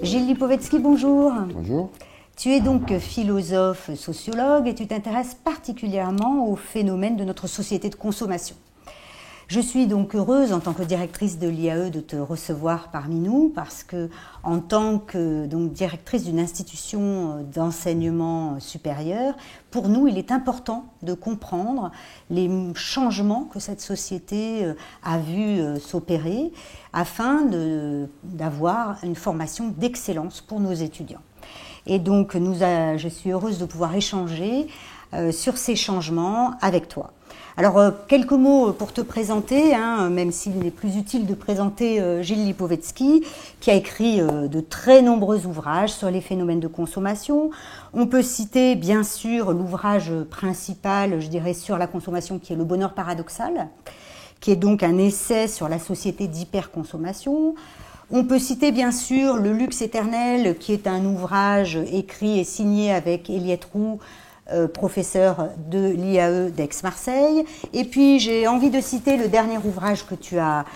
Gilles Lipovetsky, bonjour. Bonjour. Tu es donc philosophe, sociologue et tu t'intéresses particulièrement au phénomène de notre société de consommation. Je suis donc heureuse en tant que directrice de l'IAE de te recevoir parmi nous parce que en tant que directrice d'une institution d'enseignement supérieur, pour nous il est important de comprendre les changements que cette société a vu s'opérer afin d'avoir une formation d'excellence pour nos étudiants. Et donc je suis heureuse de pouvoir échanger sur ces changements avec toi. Alors, quelques mots pour te présenter, même s'il est plus utile de présenter Gilles Lipovetsky, qui a écrit de très nombreux ouvrages sur les phénomènes de consommation. On peut citer, bien sûr, l'ouvrage principal, je dirais, sur la consommation, qui est Le bonheur paradoxal, qui est donc un essai sur la société d'hyperconsommation. On peut citer, bien sûr, Le luxe éternel, qui est un ouvrage écrit et signé avec Eliette Roux, professeur de l'IAE d'Aix-Marseille. Et puis j'ai envie de citer le dernier ouvrage que tu as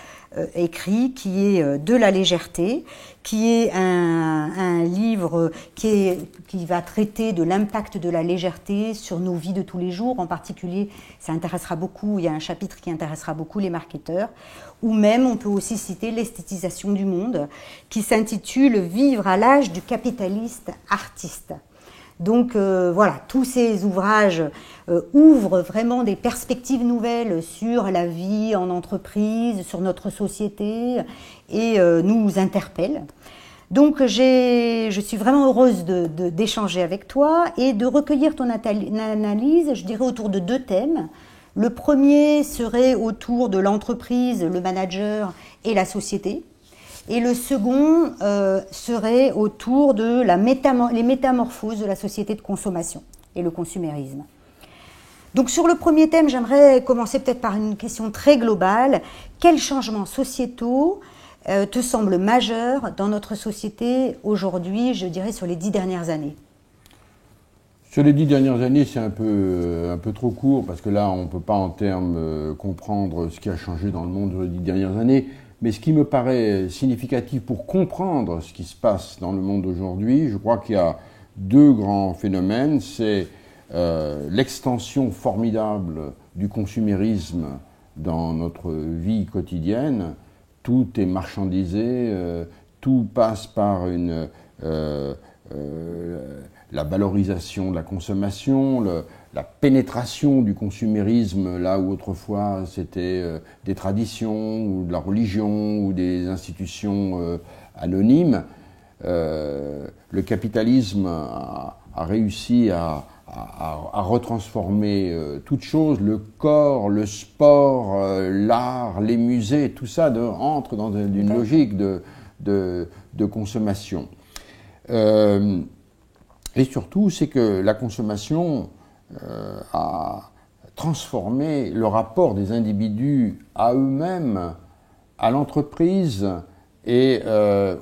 écrit, qui est De la légèreté, qui est un livre qui va traiter de l'impact de la légèreté sur nos vies de tous les jours. En particulier, ça intéressera beaucoup, il y a un chapitre qui intéressera beaucoup les marketeurs. Ou même, on peut aussi citer L'esthétisation du monde, qui s'intitule Vivre à l'âge du capitaliste artiste. Donc voilà, tous ces ouvrages ouvrent vraiment des perspectives nouvelles sur la vie en entreprise, sur notre société et nous interpellent. Donc je suis vraiment heureuse d'échanger avec toi et de recueillir ton analyse, je dirais autour de deux thèmes. Le premier serait autour de l'entreprise, le manager et la société. Et le second serait autour de les métamorphoses de la société de consommation et le consumérisme. Donc sur le premier thème, j'aimerais commencer peut-être par une question très globale. Quels changements sociétaux te semblent majeurs dans notre société aujourd'hui, je dirais sur les 10 dernières années ? Sur les 10 dernières années, c'est un peu trop court, parce que là, on ne peut pas en termes comprendre ce qui a changé dans le monde sur les 10 dernières années. Mais ce qui me paraît significatif pour comprendre ce qui se passe dans le monde aujourd'hui, je crois qu'il y a deux grands phénomènes. C'est l'extension formidable du consumérisme dans notre vie quotidienne. Tout est marchandisé, tout passe par la valorisation de la consommation, la pénétration du consumérisme, là où autrefois c'était des traditions, ou de la religion, ou des institutions anonymes. Le capitalisme a réussi à retransformer toute chose, le corps, le sport, l'art, les musées, tout ça entre dans une logique de consommation. Et surtout, c'est que la consommation a transformé le rapport des individus à eux-mêmes, à l'entreprise et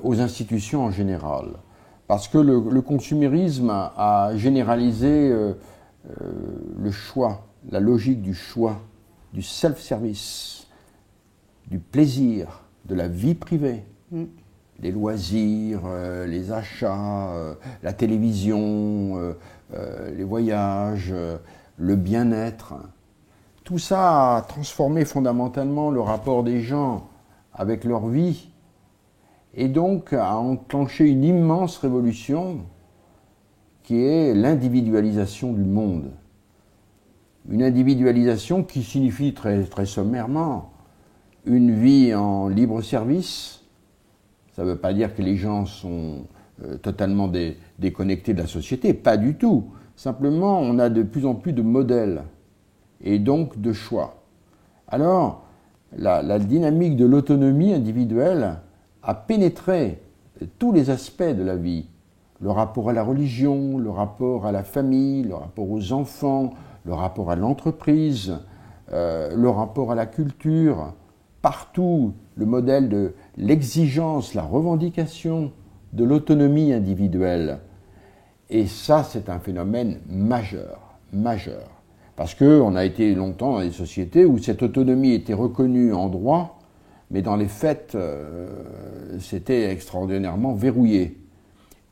aux institutions en général. Parce que le consumérisme a généralisé le choix, la logique du choix, du self-service, du plaisir, de la vie privée. Les loisirs, les achats, la télévision, les voyages, le bien-être. Tout ça a transformé fondamentalement le rapport des gens avec leur vie et donc a enclenché une immense révolution qui est l'individualisation du monde. Une individualisation qui signifie très, très sommairement une vie en libre service. Ça ne veut pas dire que les gens sont totalement déconnectés de la société, pas du tout. Simplement, on a de plus en plus de modèles et donc de choix. Alors, la dynamique de l'autonomie individuelle a pénétré tous les aspects de la vie. Le rapport à la religion, le rapport à la famille, le rapport aux enfants, le rapport à l'entreprise, le rapport à la culture. Partout, le modèle de l'exigence, la revendication de l'autonomie individuelle. Et ça, c'est un phénomène majeur. Parce qu'on a été longtemps dans des sociétés où cette autonomie était reconnue en droit, mais dans les faits, c'était extraordinairement verrouillé.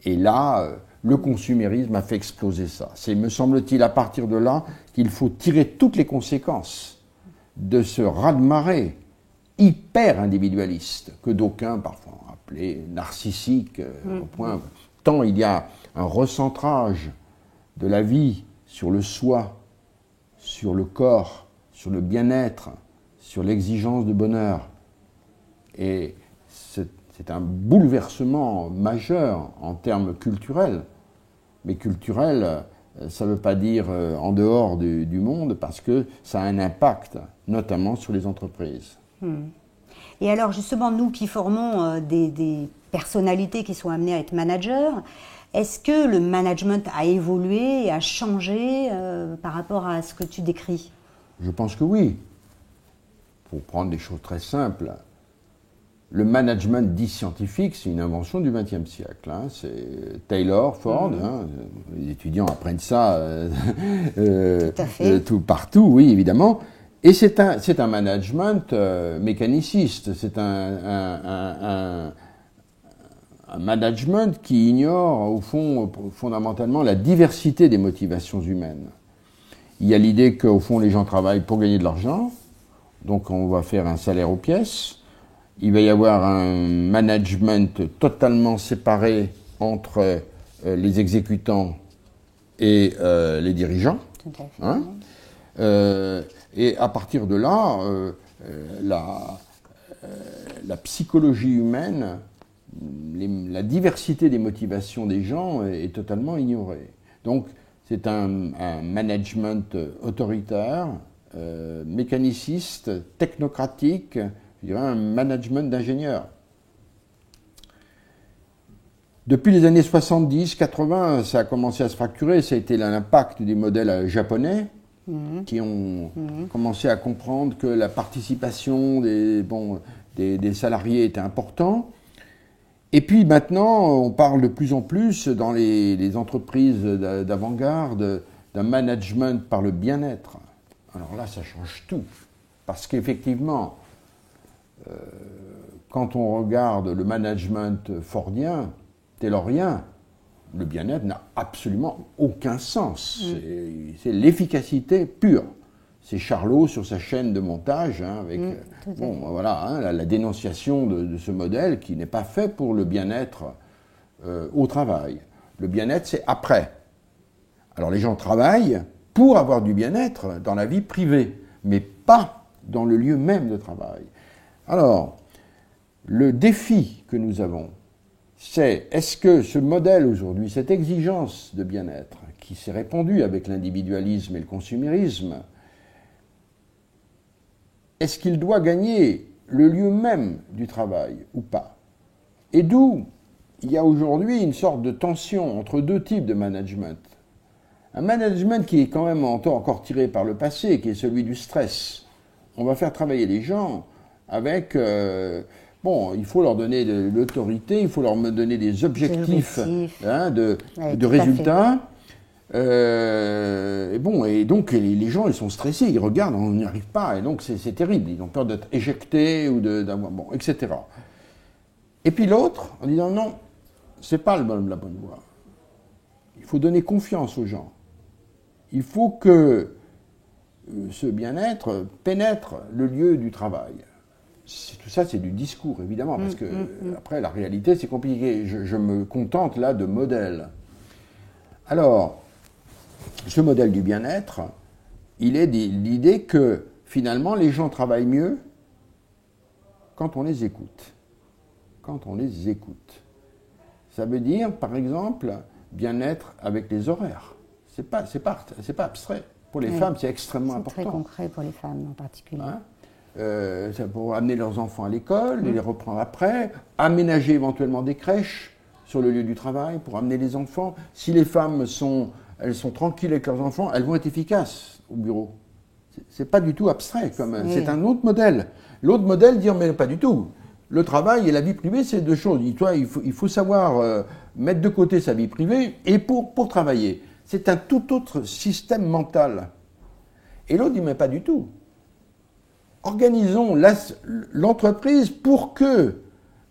Et là, le consumérisme a fait exploser ça. C'est, me semble-t-il, à partir de là qu'il faut tirer toutes les conséquences de ce raz-de-marée hyper individualiste, que d'aucuns parfois ont appelé narcissique, au point, tant il y a un recentrage de la vie sur le soi, sur le corps, sur le bien-être, sur l'exigence de bonheur. Et c'est un bouleversement majeur en termes culturels. Mais culturel, ça ne veut pas dire en dehors du monde, parce que ça a un impact, notamment sur les entreprises. Et alors justement, nous qui formons des personnalités qui sont amenées à être managers, est-ce que le management a évolué et a changé par rapport à ce que tu décris? Je pense que oui. Pour prendre des choses très simples, le management dit scientifique, c'est une invention du XXe siècle. Hein. C'est Taylor, Ford, hein. Les étudiants apprennent ça tout partout, oui, évidemment. Et c'est un management mécaniciste, c'est un management qui ignore, au fond, fondamentalement, la diversité des motivations humaines. Il y a l'idée qu'au fond, les gens travaillent pour gagner de l'argent, donc on va faire un salaire aux pièces. Il va y avoir un management totalement séparé entre les exécutants et les dirigeants. Tout à fait. Hein. Et à partir de là, la psychologie humaine, la diversité des motivations des gens est totalement ignorée. Donc c'est un management autoritaire, mécaniciste, technocratique, je dirais un management d'ingénieurs. Depuis les années 70-80, ça a commencé à se fracturer, ça a été l'impact des modèles japonais, qui ont commencé à comprendre que la participation des salariés était importante. Et puis maintenant, on parle de plus en plus dans les entreprises d'avant-garde d'un management par le bien-être. Alors là, ça change tout. Parce qu'effectivement, quand on regarde le management fordien, taylorien, le bien-être n'a absolument aucun sens. C'est l'efficacité pure. C'est Charlot sur sa chaîne de montage, hein, avec la dénonciation de ce modèle qui n'est pas fait pour le bien-être au travail. Le bien-être, c'est après. Alors les gens travaillent pour avoir du bien-être dans la vie privée, mais pas dans le lieu même de travail. Alors, le défi que nous avons, c'est est-ce que ce modèle aujourd'hui, cette exigence de bien-être qui s'est répandue avec l'individualisme et le consumérisme, est-ce qu'il doit gagner le lieu même du travail ou pas? Et d'où il y a aujourd'hui une sorte de tension entre deux types de management. Un management qui est quand même encore tiré par le passé, qui est celui du stress. On va faire travailler les gens avec... il faut leur donner de l'autorité, il faut leur donner des objectifs de résultats. Et donc les gens, ils sont stressés, ils regardent, on n'y arrive pas, et donc c'est terrible. Ils ont peur d'être éjectés ou etc. Et puis l'autre, en disant non, c'est pas la bonne voie. Il faut donner confiance aux gens. Il faut que ce bien-être pénètre le lieu du travail. Tout ça, c'est du discours, évidemment, parce que après, la réalité, c'est compliqué. Je me contente là de modèles. Alors, ce modèle du bien-être, il est l'idée que finalement, les gens travaillent mieux quand on les écoute. Quand on les écoute. Ça veut dire, par exemple, bien-être avec les horaires. C'est pas abstrait. Pour les femmes, c'est extrêmement important. C'est très concret pour les femmes en particulier. Hein? Pour amener leurs enfants à l'école, les reprendre après, aménager éventuellement des crèches sur le lieu du travail pour amener les enfants. Si les femmes elles sont tranquilles avec leurs enfants, elles vont être efficaces au bureau. C'est pas du tout abstrait, c'est un autre modèle. L'autre modèle dit mais pas du tout. Le travail et la vie privée, c'est deux choses. Il faut savoir mettre de côté sa vie privée et pour travailler. C'est un tout autre système mental. Et l'autre dit mais pas du tout. Organisons l'entreprise pour que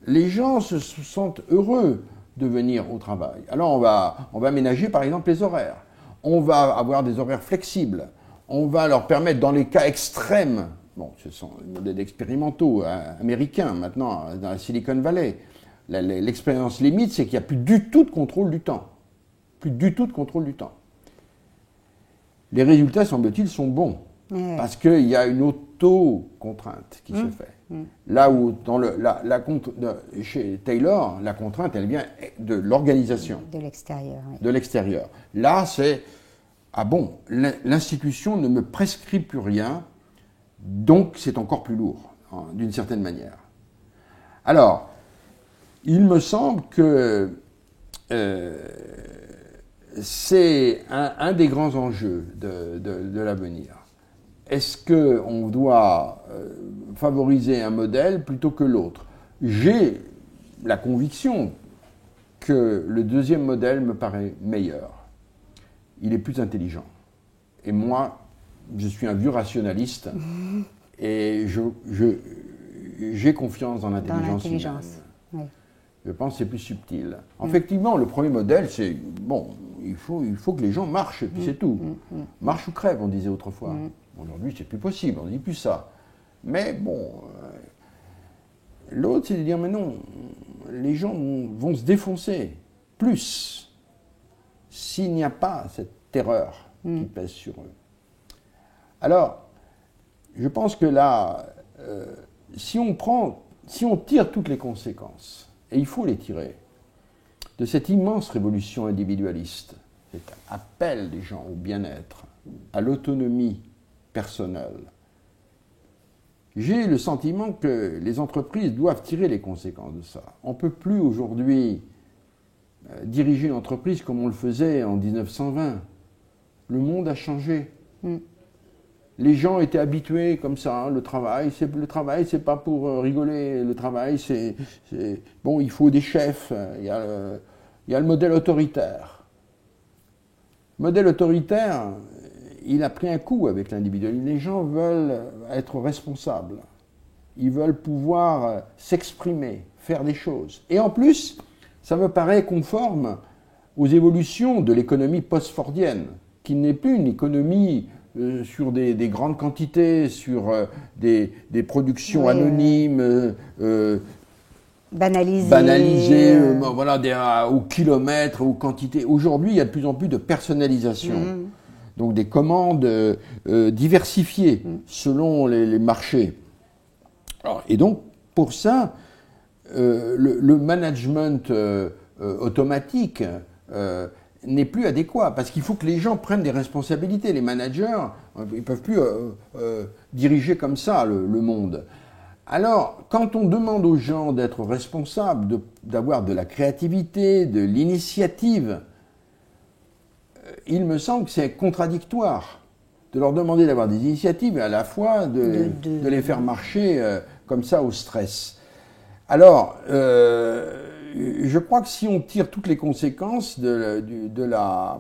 les gens se sentent heureux de venir au travail. Alors on va aménager par exemple les horaires. On va avoir des horaires flexibles. On va leur permettre, dans les cas extrêmes, bon, ce sont des modèles expérimentaux américains maintenant, dans la Silicon Valley, l'expérience limite, c'est qu'il n'y a plus du tout de contrôle du temps. Plus du tout de contrôle du temps. Les résultats, semble-t-il, sont bons. Parce qu'il y a une auto-contrainte qui se fait. Là où, chez Taylor, la contrainte, elle vient de l'organisation. De l'extérieur. Oui. De l'extérieur. Là, c'est, ah bon, l'institution ne me prescrit plus rien, donc c'est encore plus lourd, hein, d'une certaine manière. Alors, il me semble que c'est un des grands enjeux de l'avenir. Est-ce qu'on doit favoriser un modèle plutôt que l'autre? J'ai la conviction que le deuxième modèle me paraît meilleur. Il est plus intelligent. Et moi, je suis un vieux rationaliste et j'ai confiance dans l'intelligence humaine. Oui. Je pense que c'est plus subtil. Effectivement, le premier modèle, c'est, bon, il faut que les gens marchent, et puis c'est tout. Marche ou crève, on disait autrefois. Aujourd'hui, c'est plus possible, on ne dit plus ça. Mais bon, l'autre, c'est de dire, mais non, les gens vont se défoncer plus s'il n'y a pas cette terreur qui pèse sur eux. Alors, je pense que là, si on tire toutes les conséquences, et il faut les tirer, de cette immense révolution individualiste, cet appel des gens au bien-être, à l'autonomie personnelle, j'ai le sentiment que les entreprises doivent tirer les conséquences de ça. On ne peut plus aujourd'hui diriger une entreprise comme on le faisait en 1920. Le monde a changé. Les gens étaient habitués comme ça, hein, le travail, c'est pas pour rigoler, le travail, c'est bon, il faut des chefs, il y a le modèle autoritaire. Le modèle autoritaire, il a pris un coup avec l'individualisme. Les gens veulent être responsables, ils veulent pouvoir s'exprimer, faire des choses. Et en plus, ça me paraît conforme aux évolutions de l'économie post-fordienne, qui n'est plus une économie sur des grandes quantités, sur des productions anonymes, banalisées, voilà, au kilomètre, aux quantités. Aujourd'hui, il y a de plus en plus de personnalisation, donc des commandes diversifiées selon les marchés. Alors, et donc, pour ça, le management automatique n'est plus adéquat, parce qu'il faut que les gens prennent des responsabilités. Les managers, ils ne peuvent plus diriger comme ça le monde. Alors, quand on demande aux gens d'être responsables, d'avoir de la créativité, de l'initiative, il me semble que c'est contradictoire de leur demander d'avoir des initiatives et à la fois de les faire marcher comme ça au stress. Alors, je crois que si on tire toutes les conséquences de la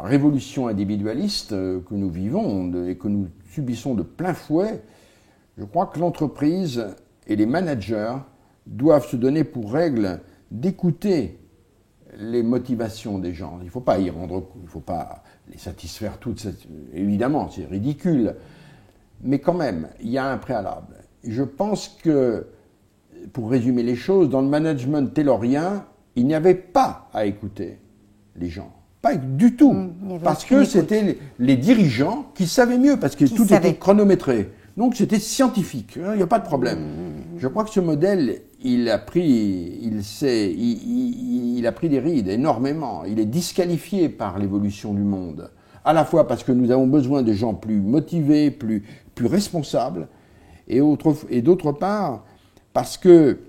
révolution individualiste que nous vivons et que nous subissons de plein fouet, je crois que l'entreprise et les managers doivent se donner pour règle d'écouter les motivations des gens. Il ne faut pas y rendre, il ne faut pas les satisfaire toutes, évidemment, c'est ridicule. Mais quand même, il y a un préalable. Je pense que, pour résumer les choses, dans le management taylorien, il n'y avait pas à écouter les gens. Pas du tout. Parce que c'était les dirigeants qui savaient mieux, parce que tout était chronométré. Donc c'était scientifique, il n'y a pas de problème. Je crois que ce modèle, il a pris des rides énormément. Il est disqualifié par l'évolution du monde. À la fois parce que nous avons besoin de gens plus motivés, plus responsables, et d'autre part parce que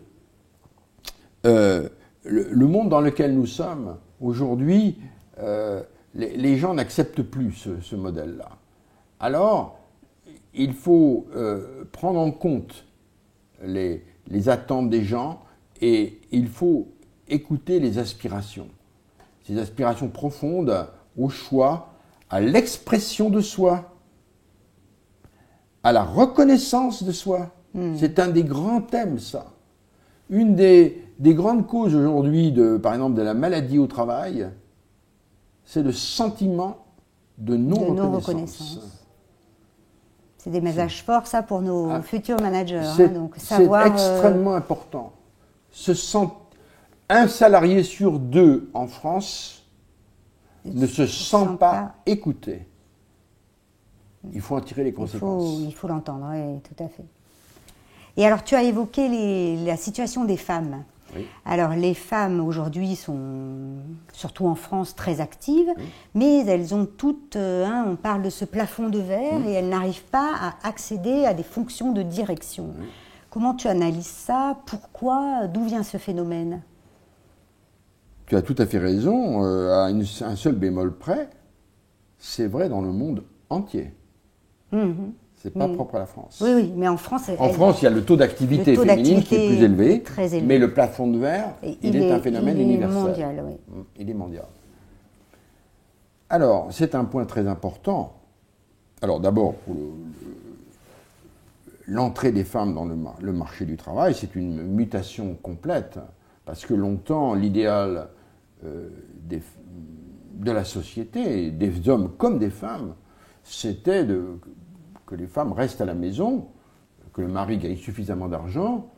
le monde dans lequel nous sommes aujourd'hui, les gens n'acceptent plus ce modèle-là. Alors, il faut prendre en compte les attentes des gens et il faut écouter les aspirations. Ces aspirations profondes au choix, à l'expression de soi, à la reconnaissance de soi. C'est un des grands thèmes, ça. Une des grandes causes aujourd'hui, par exemple, de la maladie au travail, c'est le sentiment de non-reconnaissance. C'est des messages forts, ça, pour nos futurs managers. C'est extrêmement important. Un salarié sur deux en France ne se sent pas écouté. Il faut en tirer les conséquences. Il faut l'entendre, oui, tout à fait. Et alors, tu as évoqué la situation des femmes. Oui. Alors, les femmes, aujourd'hui, sont, surtout en France, très actives, mais elles ont toutes, on parle de ce plafond de verre, et elles n'arrivent pas à accéder à des fonctions de direction. Comment tu analyses ça? Pourquoi? D'où vient ce phénomène? Tu as tout à fait raison, à un seul bémol près, c'est vrai dans le monde entier. C'est pas propre à la France. Oui, mais en France... En France, il y a le taux d'activité féminine qui est plus élevé, très élevé. Mais le plafond de verre, il est un phénomène universel. Mondial, oui. Il est mondial. Alors, c'est un point très important. Alors d'abord, pour l'entrée des femmes dans le marché du travail, c'est une mutation complète, parce que longtemps, l'idéal de la société, des hommes comme des femmes, c'était que les femmes restent à la maison, que le mari gagne suffisamment d'argent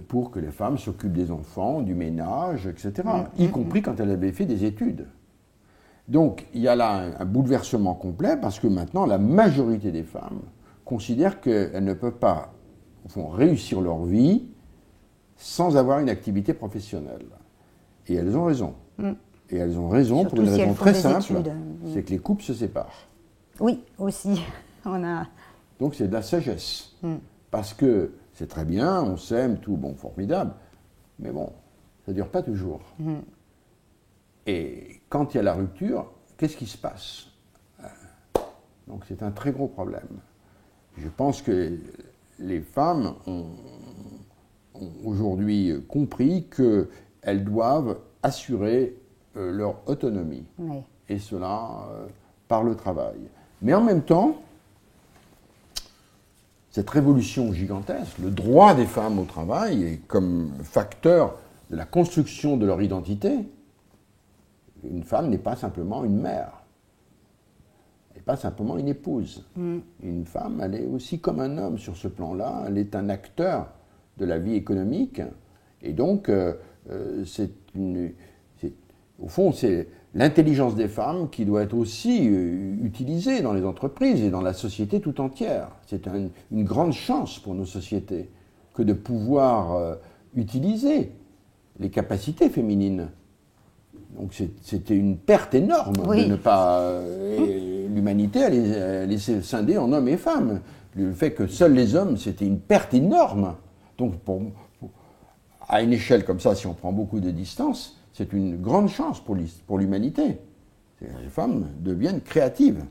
pour que les femmes s'occupent des enfants, du ménage, etc., y compris quand elles avaient fait des études. Donc, il y a là un bouleversement complet, parce que maintenant, la majorité des femmes considèrent qu'elles ne peuvent pas, au fond, réussir leur vie sans avoir une activité professionnelle. Et elles ont raison. Et elles ont raison surtout pour une raison très simple, c'est que les couples se séparent. Oui, aussi. Donc c'est de la sagesse. Parce que c'est très bien, on s'aime, tout, bon, formidable, mais bon, ça ne dure pas toujours. Et quand il y a la rupture, qu'est-ce qui se passe? Donc c'est un très gros problème. Je pense que les femmes ont aujourd'hui compris qu'elles doivent assurer leur autonomie. Oui. Et cela par le travail. Mais en même temps, cette révolution gigantesque, le droit des femmes au travail, est comme facteur de la construction de leur identité. Une femme n'est pas simplement une mère, elle n'est pas simplement une épouse. Une femme, elle est aussi comme un homme sur ce plan-là, elle est un acteur de la vie économique, et donc au fond, c'est l'intelligence des femmes qui doit être aussi utilisée dans les entreprises et dans la société tout entière. C'est une grande chance pour nos sociétés que de pouvoir utiliser les capacités féminines. Donc c'était une perte énorme de ne pas... L'humanité a laissé scinder en hommes et femmes. Le fait que seuls les hommes, c'était une perte énorme. Donc à une échelle comme ça, si on prend beaucoup de distance, c'est une grande chance pour l'humanité. Les femmes deviennent créatives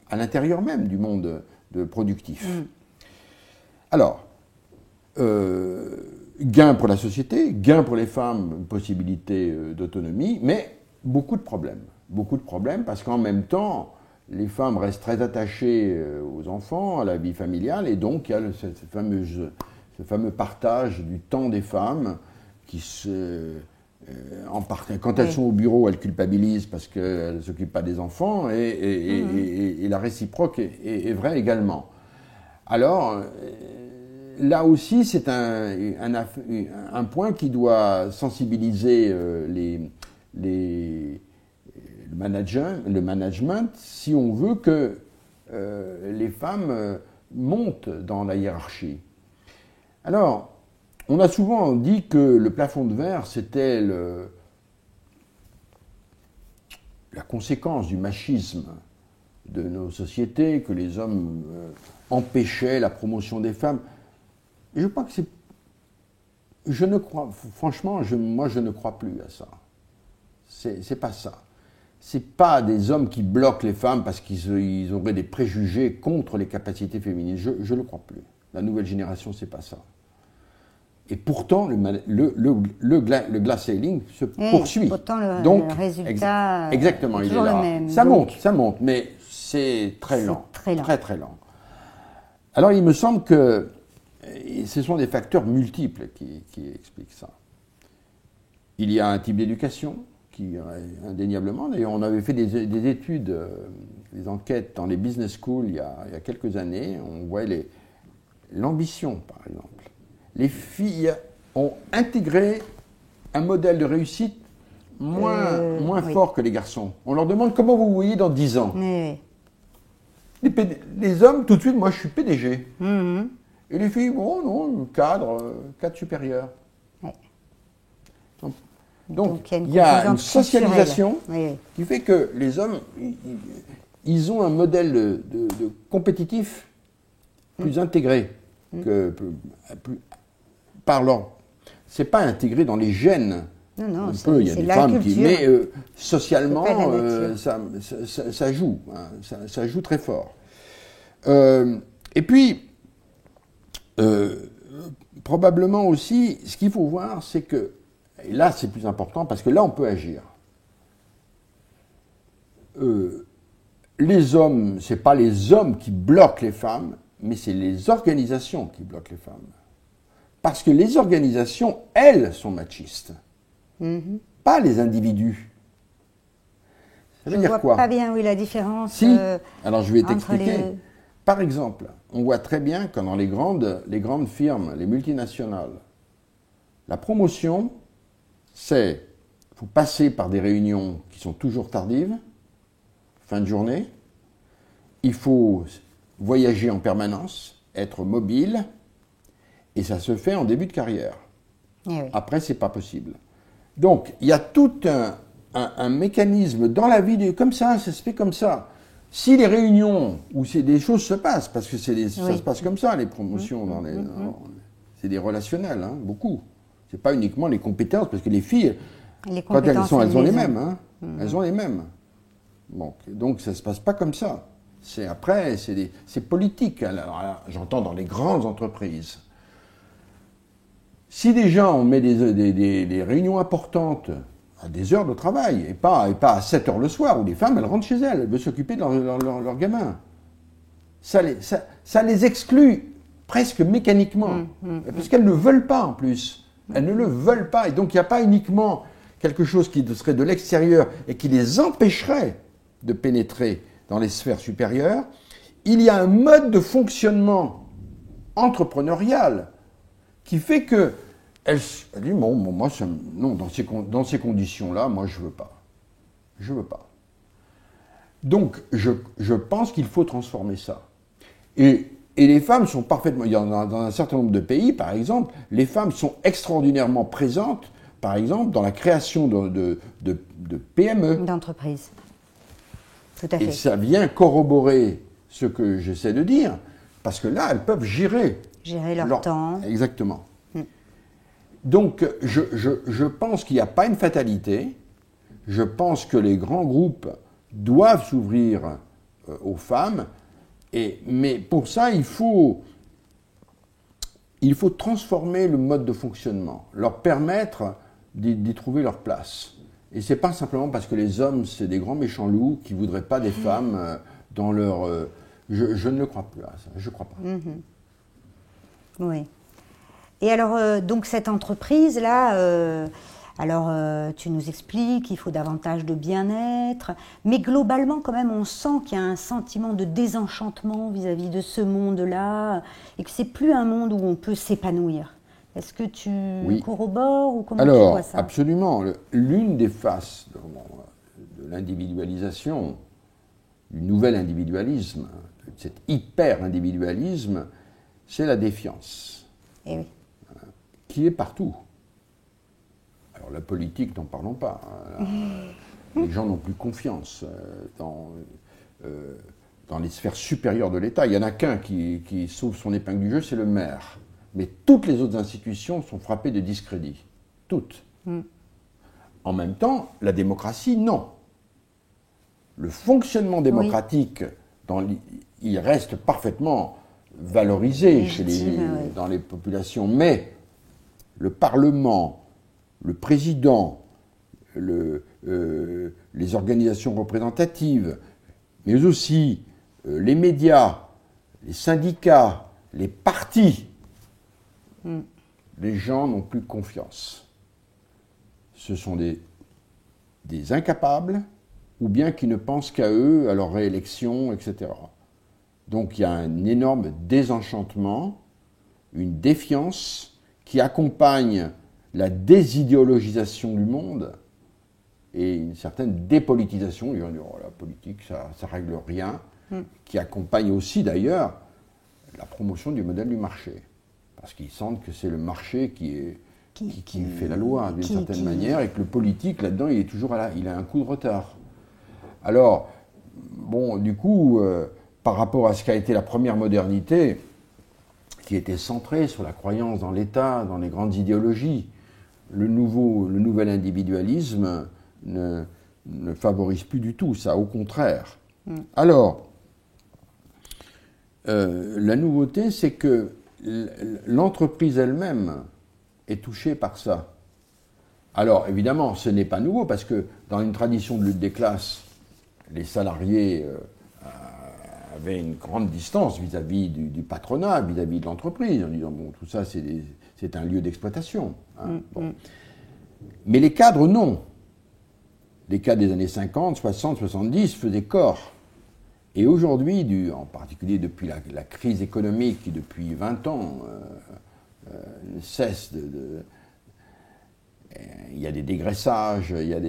à l'intérieur même du monde productif. Alors, gain pour la société, gain pour les femmes, possibilité d'autonomie, mais beaucoup de problèmes. Beaucoup de problèmes parce qu'en même temps, les femmes restent très attachées aux enfants, à la vie familiale, et donc il y a ce fameux partage du temps des femmes qui se... quand elles sont au bureau, elles culpabilisent parce qu'elles ne s'occupent pas des enfants, et la réciproque est vraie également. Alors, là aussi, c'est un point qui doit sensibiliser le management si on veut que les femmes montent dans la hiérarchie. Alors, on a souvent dit que le plafond de verre, c'était la conséquence du machisme de nos sociétés, que les hommes empêchaient la promotion des femmes. Et je crois que moi je ne crois plus à ça. C'est pas ça. C'est pas des hommes qui bloquent les femmes parce qu'ils auraient des préjugés contre les capacités féminines. Je ne le crois plus. La nouvelle génération, c'est pas ça. Et pourtant, le glass ceiling se poursuit. Pourtant, donc, le résultat exactement, est toujours il est là. le même. Ça monte, mais c'est très lent. Très lent. Très, très lent. Alors, il me semble que et ce sont des facteurs multiples qui expliquent ça. Il y a un type d'éducation qui, indéniablement, d'ailleurs on avait fait des études, des enquêtes dans les business schools il y a quelques années, on voyait l'ambition par exemple. Les filles ont intégré un modèle de réussite moins fort que les garçons. On leur demande comment vous vous voyez dans 10 ans. Oui. Les hommes, tout de suite, moi je suis PDG. Et les filles, bon, non, cadre supérieur. Ouais. Donc il y a une socialisation qui fait que les hommes, ils ont un modèle de compétitif plus intégré que par leur. C'est pas intégré dans les gènes. Non, il y a des femmes qui, mais socialement, ça joue, hein, ça joue très fort. Et puis, probablement aussi, ce qu'il faut voir, c'est que, et là c'est plus important, parce que là on peut agir. Les hommes, c'est pas les hommes qui bloquent les femmes, mais c'est les organisations qui bloquent les femmes. Parce que les organisations, elles, sont machistes. Pas les individus. Ça veut dire quoi ? Je ne vois pas bien où est la différence. Si, alors je vais t'expliquer. Par exemple, on voit très bien que dans les grandes firmes, les multinationales, la promotion, c'est, il faut passer par des réunions qui sont toujours tardives, fin de journée, il faut voyager en permanence, être mobile, et ça se fait en début de carrière. Oui. Après, c'est pas possible. Donc, il y a tout un mécanisme dans la vie, comme ça se fait comme ça. Si les réunions où des choses se passent, parce que ça se passe comme ça, les promotions, c'est des relationnels, hein, beaucoup. C'est pas uniquement les compétences, parce que les filles, quand elles ont les mêmes. Hein, elles ont les mêmes. Bon, donc, ça se passe pas comme ça. Après, c'est politique. Alors, j'entends dans les grandes entreprises. Si déjà on met des réunions importantes à des heures de travail, et pas à 7 heures le soir, où les femmes, elles rentrent chez elles, elles veulent s'occuper de leurs gamins, ça les exclut presque mécaniquement, parce qu'elles ne veulent pas en plus. Elles ne le veulent pas, et donc il n'y a pas uniquement quelque chose qui serait de l'extérieur et qui les empêcherait de pénétrer dans les sphères supérieures, il y a un mode de fonctionnement entrepreneurial qui fait que elle dit bon, moi, non, dans ces conditions-là, moi, je veux pas. Je veux pas. Donc, je pense qu'il faut transformer ça. Et les femmes sont parfaitement. Il y en a dans un certain nombre de pays, par exemple, les femmes sont extraordinairement présentes, par exemple, dans la création de PME. D'entreprises. Tout à fait. Et ça vient corroborer ce que j'essaie de dire, parce que là, elles peuvent gérer leur temps. Exactement. Donc, je pense qu'il n'y a pas une fatalité. Je pense que les grands groupes doivent s'ouvrir aux femmes. Mais pour ça, il faut transformer le mode de fonctionnement, leur permettre d'y trouver leur place. Et ce n'est pas simplement parce que les hommes, c'est des grands méchants loups qui ne voudraient pas des femmes dans leur... Je ne le crois plus à ça, je ne crois pas. Oui. Et alors, donc cette entreprise-là, tu nous expliques qu'il faut davantage de bien-être, mais globalement, quand même, on sent qu'il y a un sentiment de désenchantement vis-à-vis de ce monde-là, et que c'est plus un monde où on peut s'épanouir. Est-ce que tu corrobores ou comment tu vois ça ? Absolument. L'une des faces de l'individualisation, du nouvel individualisme, de cet hyper-individualisme, c'est la défiance. Eh oui. Qui est partout. Alors la politique, n'en parlons pas. Les gens n'ont plus confiance dans les sphères supérieures de l'État. Il n'y en a qu'un qui sauve son épingle du jeu, c'est le maire. Mais toutes les autres institutions sont frappées de discrédit. Toutes. En même temps, la démocratie, non. Le fonctionnement démocratique, il reste parfaitement valorisé dans les populations, mais le Parlement, le président, les organisations représentatives, mais aussi les médias, les syndicats, les partis, Les gens n'ont plus confiance. Ce sont des incapables, ou bien qui ne pensent qu'à eux, à leur réélection, etc. Donc il y a un énorme désenchantement, une défiance qui accompagne la désidéologisation du monde et une certaine dépolitisation. Ils vont dire, oh, la politique, ça ne règle rien, qui accompagne aussi d'ailleurs la promotion du modèle du marché. Parce qu'ils sentent que c'est le marché qui fait la loi d'une certaine manière, et que le politique, là-dedans, il est toujours il a un coup de retard. Alors, bon, du coup, par rapport à ce qu'a été la première modernité, qui était centrée sur la croyance dans l'État, dans les grandes idéologies, le nouvel individualisme ne favorise plus du tout ça, au contraire. Alors, la nouveauté, c'est que l'entreprise elle-même est touchée par ça. Alors, évidemment, ce n'est pas nouveau, parce que dans une tradition de lutte des classes, les salariés avaient une grande distance vis-à-vis du patronat, vis-à-vis de l'entreprise, en disant, bon, tout ça, c'est un lieu d'exploitation. Hein, bon. Mais les cadres, non. Les cadres des années 50, 60, 70 faisaient corps. Et aujourd'hui, en particulier depuis la crise économique qui, depuis 20 ans, ne cesse il y a des dégraissages, il y a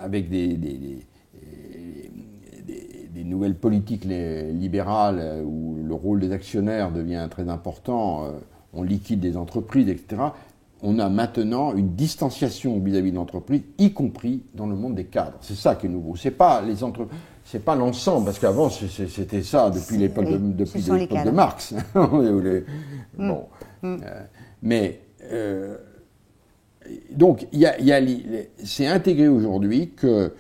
avec des nouvelles politiques libérales où le rôle des actionnaires devient très important, on liquide des entreprises, etc. On a maintenant une distanciation vis-à-vis de l'entreprise, y compris dans le monde des cadres. C'est ça qui est nouveau. C'est pas l'ensemble, parce qu'avant c'était ça depuis l'époque de Marx. Bon, mais donc c'est intégré aujourd'hui que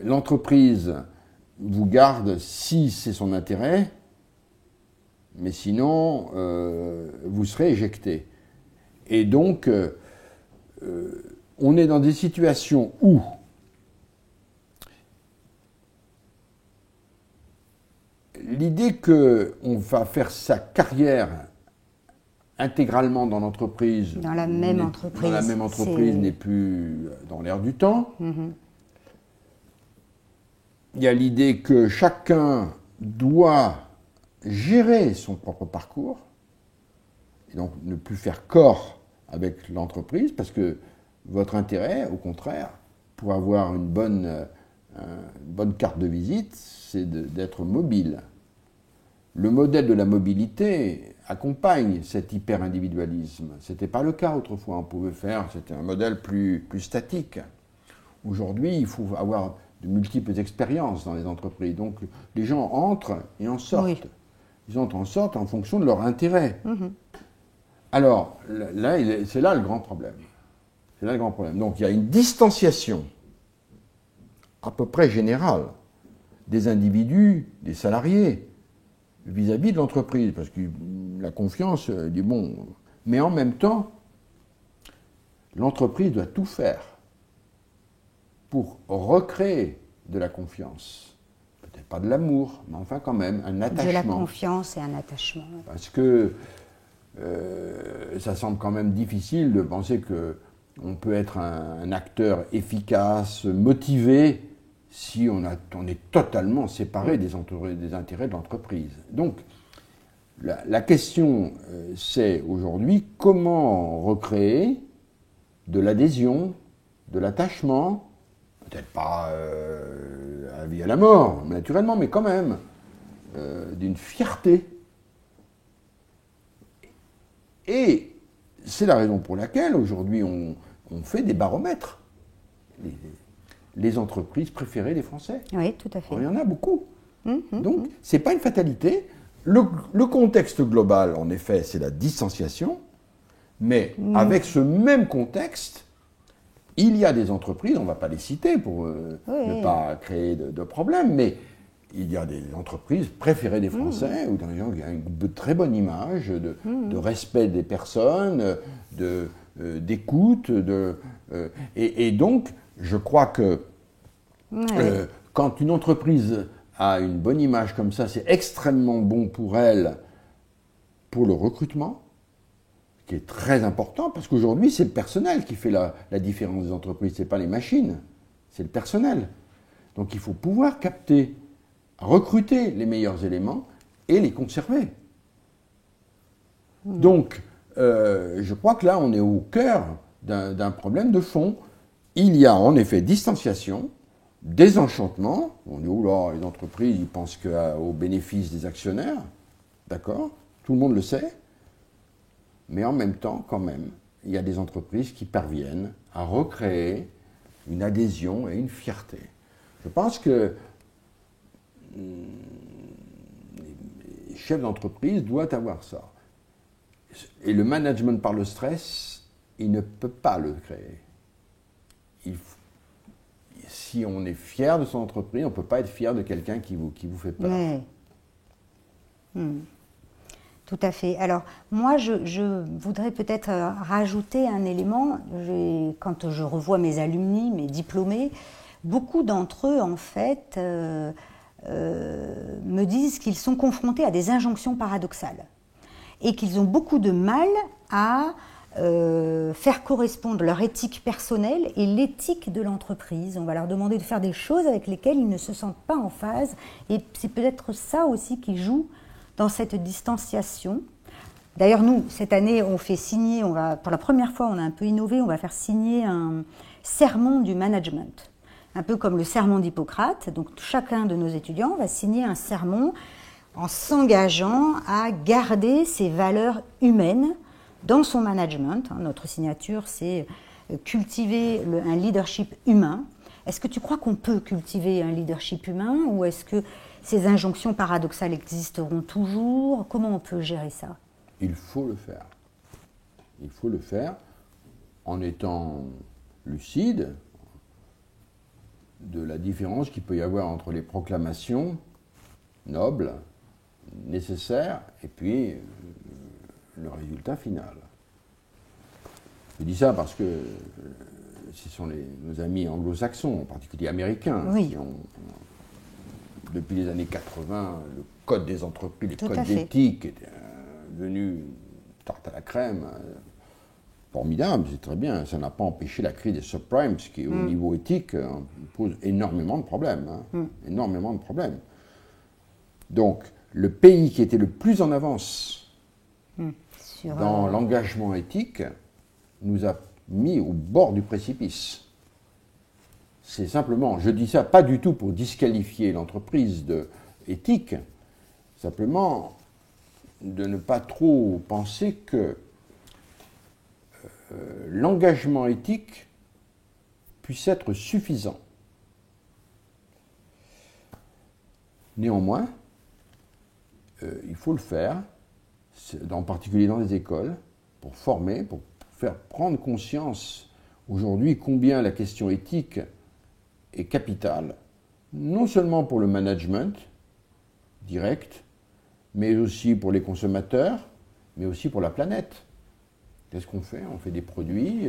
l'entreprise vous garde si c'est son intérêt, mais sinon vous serez éjecté. Et donc on est dans des situations où l'idée qu'on va faire sa carrière intégralement dans l'entreprise, dans la même entreprise n'est plus dans l'air du temps. Il y a l'idée que chacun doit gérer son propre parcours, et donc ne plus faire corps avec l'entreprise, parce que votre intérêt, au contraire, pour avoir une bonne carte de visite, c'est d'être mobile. Le modèle de la mobilité accompagne cet hyper-individualisme. Ce n'était pas le cas autrefois, c'était un modèle plus statique. Aujourd'hui, il faut avoir de multiples expériences dans les entreprises. Donc les gens entrent et en sortent. Oui. Ils entrent en sortent en fonction de leur intérêt. Alors, là, c'est là le grand problème. C'est là le grand problème. Donc il y a une distanciation à peu près générale des individus, des salariés, vis-à-vis de l'entreprise, parce que la confiance dit bon, mais en même temps, l'entreprise doit tout faire pour recréer de la confiance. Peut-être pas de l'amour, mais enfin quand même, un attachement. De la confiance et un attachement. Parce que ça semble quand même difficile de penser qu'on peut être un acteur efficace, motivé, si on est totalement séparé des intérêts de l'entreprise. Donc, la question, c'est aujourd'hui comment recréer de l'adhésion, de l'attachement, peut-être pas à la vie à la mort, naturellement, mais quand même, d'une fierté. Et c'est la raison pour laquelle aujourd'hui on fait des baromètres. Les entreprises préférées des Français. Oui, tout à fait. Il y en a beaucoup. Donc, ce n'est pas une fatalité. Le contexte global, en effet, c'est la distanciation, mais avec ce même contexte, il y a des entreprises, on ne va pas les citer pour ne pas créer de problèmes, mais il y a des entreprises préférées des Français, où il y a une très bonne image de respect des personnes, d'écoute, et donc, je crois que quand une entreprise a une bonne image comme ça, c'est extrêmement bon pour elle, pour le recrutement, qui est très important, parce qu'aujourd'hui, c'est le personnel qui fait la différence des entreprises, ce n'est pas les machines, c'est le personnel. Donc il faut pouvoir capter, recruter les meilleurs éléments et les conserver. Donc, je crois que là, on est au cœur d'un problème de fond. Il y a en effet distanciation, désenchantement. On dit, oula, les entreprises, ils pensent qu'aux bénéfices des actionnaires. D'accord, tout le monde le sait. Mais en même temps, quand même, il y a des entreprises qui parviennent à recréer une adhésion et une fierté. Je pense que les chefs d'entreprise doivent avoir ça. Et le management par le stress, il ne peut pas le créer. Si on est fier de son entreprise, on ne peut pas être fier de quelqu'un qui vous fait peur. Oui. Tout à fait. Alors, moi, je voudrais peut-être rajouter un élément. Quand je revois mes alumni, mes diplômés, beaucoup d'entre eux, en fait, me disent qu'ils sont confrontés à des injonctions paradoxales et qu'ils ont beaucoup de mal à faire correspondre leur éthique personnelle et l'éthique de l'entreprise. On va leur demander de faire des choses avec lesquelles ils ne se sentent pas en phase. Et c'est peut-être ça aussi qui joue dans cette distanciation. D'ailleurs, nous, cette année, on fait signer, pour la première fois, on a un peu innové, on va faire signer un sermon du management. Un peu comme le sermon d'Hippocrate. Donc, chacun de nos étudiants va signer un sermon en s'engageant à garder ses valeurs humaines dans son management. Notre signature, c'est cultiver un leadership humain. Est-ce que tu crois qu'on peut cultiver un leadership humain ou est-ce que ces injonctions paradoxales existeront toujours? Comment on peut gérer ça? Il faut le faire. Il faut le faire en étant lucide de la différence qu'il peut y avoir entre les proclamations nobles, nécessaires, et puis le résultat final. Je dis ça parce que ce sont nos amis anglo-saxons, en particulier américains, oui, qui ont, depuis les années 80, le code des entreprises, le tout code d'éthique est devenu une tarte à la crème, formidable, c'est très bien. Ça n'a pas empêché la crise des subprimes, qui au niveau éthique pose énormément de problèmes. Énormément de problèmes. Donc, le pays qui était le plus en avance dans l'engagement éthique nous a mis au bord du précipice. C'est simplement, je dis ça pas du tout pour disqualifier l'entreprise de éthique, simplement de ne pas trop penser que l'engagement éthique puisse être suffisant. Néanmoins, il faut le faire, en particulier dans les écoles, pour former, pour faire prendre conscience aujourd'hui combien la question éthique est capitale, non seulement pour le management direct, mais aussi pour les consommateurs, mais aussi pour la planète. Qu'est-ce qu'on fait? On fait des produits,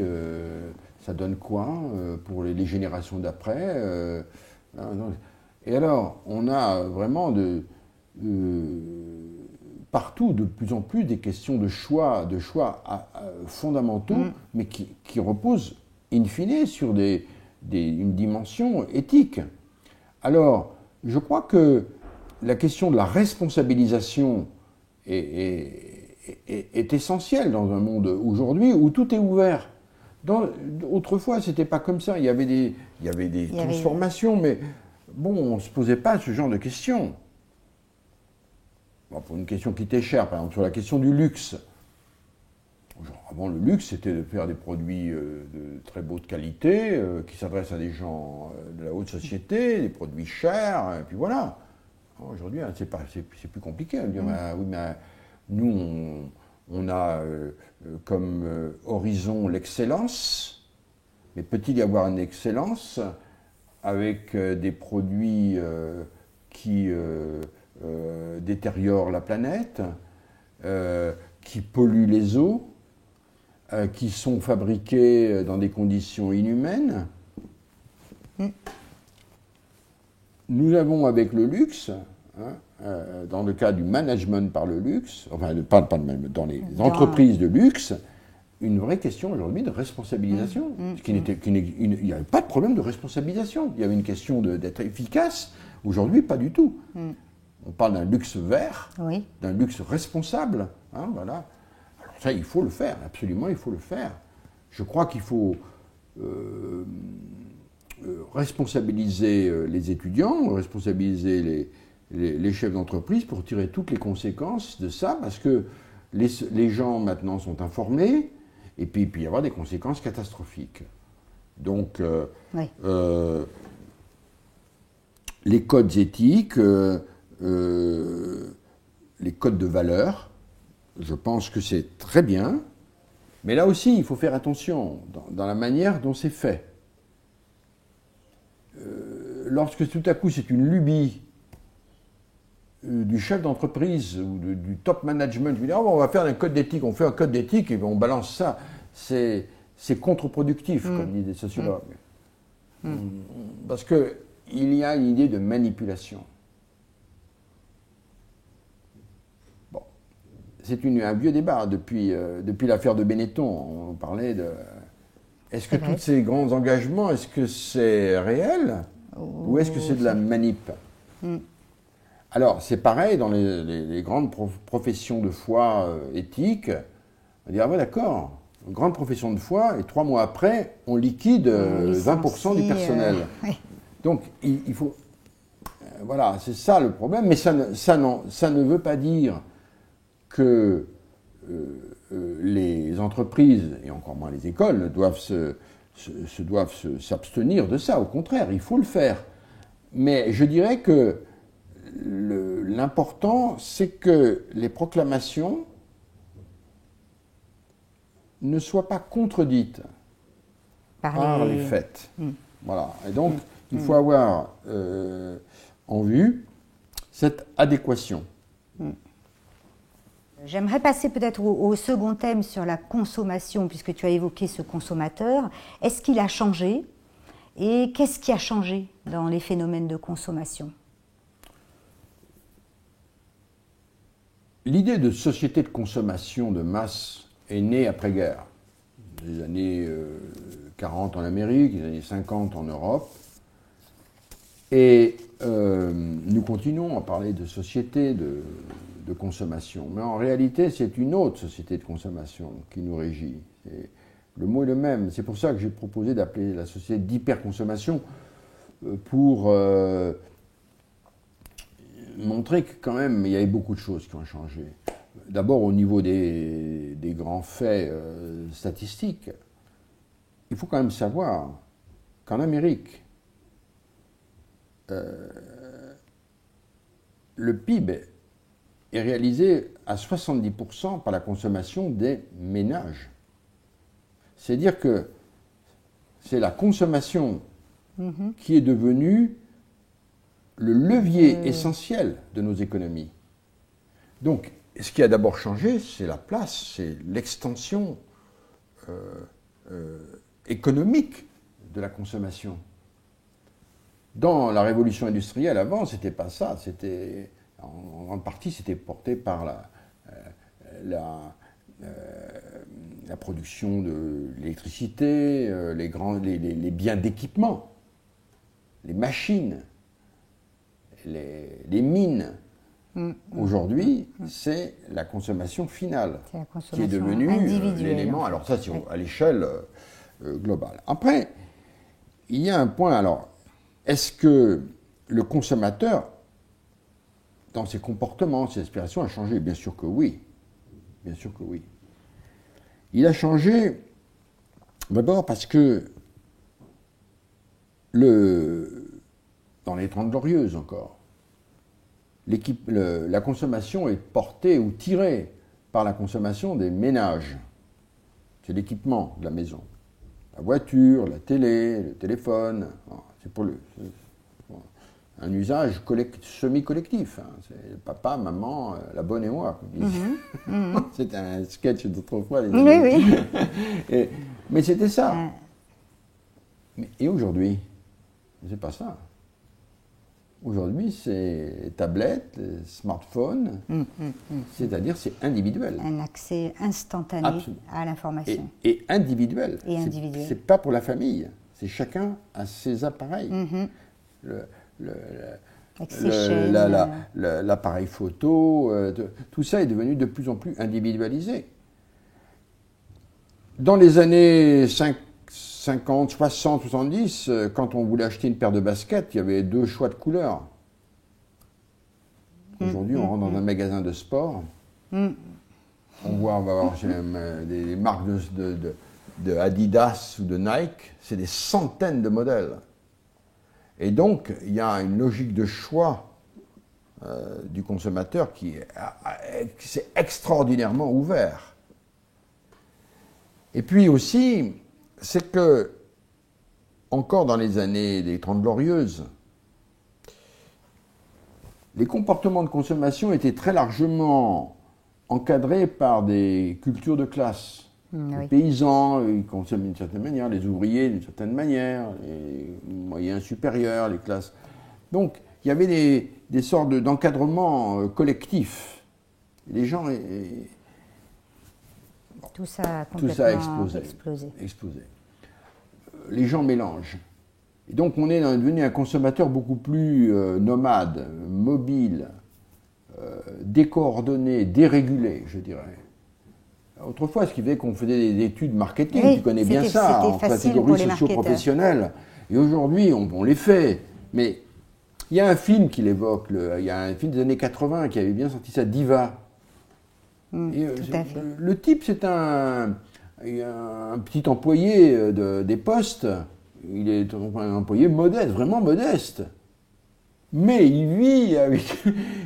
ça donne quoi pour les générations d'après? Et alors, on a vraiment partout de plus en plus des questions de choix fondamentaux, mais qui reposent in fine sur une dimension éthique. Alors, je crois que la question de la responsabilisation est essentielle dans un monde aujourd'hui où tout est ouvert. Autrefois, ce n'était pas comme ça. Il y avait des transformations, mais bon, on ne se posait pas ce genre de questions. Bon, pour une question qui était chère, par exemple, sur la question du luxe. Avant, le luxe, c'était de faire des produits de très haute qualité, qui s'adressent à des gens de la haute société, des produits chers, et puis voilà. Aujourd'hui, c'est plus compliqué. On dit, oui, mais nous, on a comme horizon l'excellence, mais peut-il y avoir une excellence avec des produits qui détériorent la planète, qui polluent les eaux, qui sont fabriqués dans des conditions inhumaines? nous avons avec le luxe, dans le cas du management par le luxe, enfin, dans les entreprises de luxe, une vraie question aujourd'hui de responsabilisation. Il n'y avait pas de problème de responsabilisation. Il y avait une question d'être efficace. Aujourd'hui, pas du tout. On parle d'un luxe vert, d'un luxe responsable. Voilà. Alors ça, il faut le faire, absolument, il faut le faire. Je crois qu'il faut responsabiliser les étudiants, responsabiliser les chefs d'entreprise pour tirer toutes les conséquences de ça, parce que les gens maintenant sont informés, et puis il peut y avoir des conséquences catastrophiques. Donc, les codes éthiques, les codes de valeurs, je pense que c'est très bien, mais là aussi, il faut faire attention dans la manière dont c'est fait. Lorsque tout à coup c'est une lubie du chef d'entreprise ou du top management, qui dit on va faire un code d'éthique, on fait un code d'éthique et on balance ça, c'est contre-productif, comme disent les sociologues. Parce qu'il y a une idée de manipulation. Bon, c'est un vieux débat depuis l'affaire de Benetton. On parlait de... Est-ce que tous ces grands engagements, est-ce que c'est réel ou est-ce que c'est de la manip? Alors, c'est pareil dans les grandes professions de foi éthiques. On dit, d'accord, une grande profession de foi, et 3 mois après, on liquide 20% du personnel. Donc, il faut... voilà, c'est ça le problème. Mais ça ne veut pas dire que les entreprises, et encore moins les écoles, doivent s'abstenir de ça. Au contraire, il faut le faire. Mais je dirais que l'important, c'est que les proclamations ne soient pas contredites par les faits. Voilà. Et donc, il faut avoir en vue cette adéquation. J'aimerais passer peut-être au second thème sur la consommation, puisque tu as évoqué ce consommateur. Est-ce qu'il a changé? Et qu'est-ce qui a changé dans les phénomènes de consommation? L'idée de société de consommation de masse est née après-guerre. Les années 40 en Amérique, les années 50 en Europe. Et nous continuons à parler de société de consommation. Mais en réalité, c'est une autre société de consommation qui nous régit. Le mot est le même. C'est pour ça que j'ai proposé d'appeler la société d'hyperconsommation pour montrer que quand même, il y avait beaucoup de choses qui ont changé. D'abord, au niveau des grands faits statistiques, il faut quand même savoir qu'en Amérique, le PIB est réalisé à 70% par la consommation des ménages. C'est-à-dire que c'est la consommation qui est devenue le levier essentiel de nos économies. Donc, ce qui a d'abord changé, c'est la place, c'est l'extension économique de la consommation. Dans la révolution industrielle, avant, c'était pas ça. C'était, en grande partie, c'était porté par la production de l'électricité, les biens d'équipement, les machines, les mines. Aujourd'hui, c'est la consommation finale qui est devenue l'élément. Alors ça, c'est à l'échelle globale. Après, il y a un point. Alors, est-ce que le consommateur, dans ses comportements, ses aspirations, a changé? Bien sûr que oui. Bien sûr que oui. Il a changé d'abord parce que dans les 30 Glorieuses encore, la consommation est portée ou tirée par la consommation des ménages. C'est l'équipement de la maison. La voiture, la télé, le téléphone. C'est pour un usage semi-collectif. C'est papa, maman, la bonne et moi. C'est un sketch d'autrefois. Oui. Mais c'était ça. Et aujourd'hui, c'est pas ça. Aujourd'hui, c'est tablette, smartphone, c'est-à-dire c'est individuel. Un accès instantané Absolument. à l'information. Et individuel. Et individuel. C'est pas pour la famille, c'est chacun à ses appareils. Avec ses chaînes. L'appareil photo, tout ça est devenu de plus en plus individualisé. Dans les années 50, 60, 70, quand on voulait acheter une paire de baskets, il y avait 2 choix de couleurs. Aujourd'hui, on rentre dans un magasin de sport. On va voir des marques de Adidas ou de Nike, c'est des centaines de modèles. Et donc, il y a une logique de choix du consommateur qui s'est extraordinairement ouvert. Et puis aussi, c'est que, encore dans les années des 30 Glorieuses, les comportements de consommation étaient très largement encadrés par des cultures de classe. Les paysans, ils consomment d'une certaine manière, les ouvriers d'une certaine manière, les moyens supérieurs, les classes. Donc, il y avait des sortes d'encadrement collectif. Les gens... Tout ça a complètement explosé. Les gens mélangent. Et donc, on est devenu un consommateur beaucoup plus nomade, mobile, décoordonné, dérégulé, je dirais. Autrefois, ce qui fait qu'on faisait des études marketing, tu connais bien ça, en catégorie socio-professionnelle. Et aujourd'hui, on les fait. Mais il y a un film qui l'évoque, il y a un film des années 80 qui avait bien sorti ça, Diva. Le type, c'est un petit employé des postes. Il est un employé modeste, vraiment modeste. Mais il vit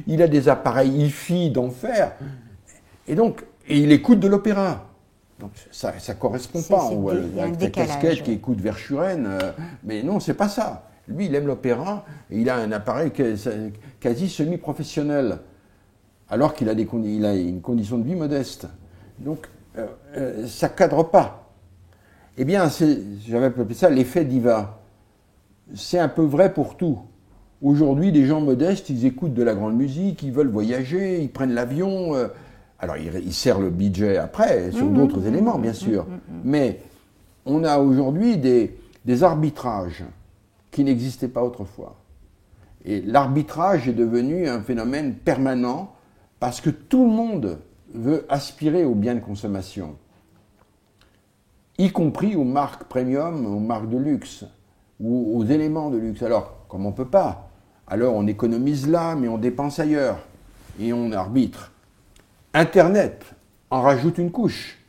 il a des appareils hi-fi d'enfer. Et donc, il écoute de l'opéra. Donc ça ne correspond pas. On voit la casquette qui écoute Verschuren. Mais non, c'est pas ça. Lui, il aime l'opéra et il a un appareil quasi semi-professionnel. Alors qu'il a une condition de vie modeste. Donc, ça ne cadre pas. Eh bien, j'avais appelé ça l'effet diva. C'est un peu vrai pour tout. Aujourd'hui, les gens modestes, ils écoutent de la grande musique, ils veulent voyager, ils prennent l'avion. Alors, ils serrent le budget après, sur d'autres éléments, bien sûr. Mais on a aujourd'hui des arbitrages qui n'existaient pas autrefois. Et l'arbitrage est devenu un phénomène permanent parce que tout le monde veut aspirer aux biens de consommation, y compris aux marques premium, aux marques de luxe, ou aux éléments de luxe. Alors, comme on ne peut pas, alors on économise là, mais on dépense ailleurs, et on arbitre. Internet en rajoute une couche,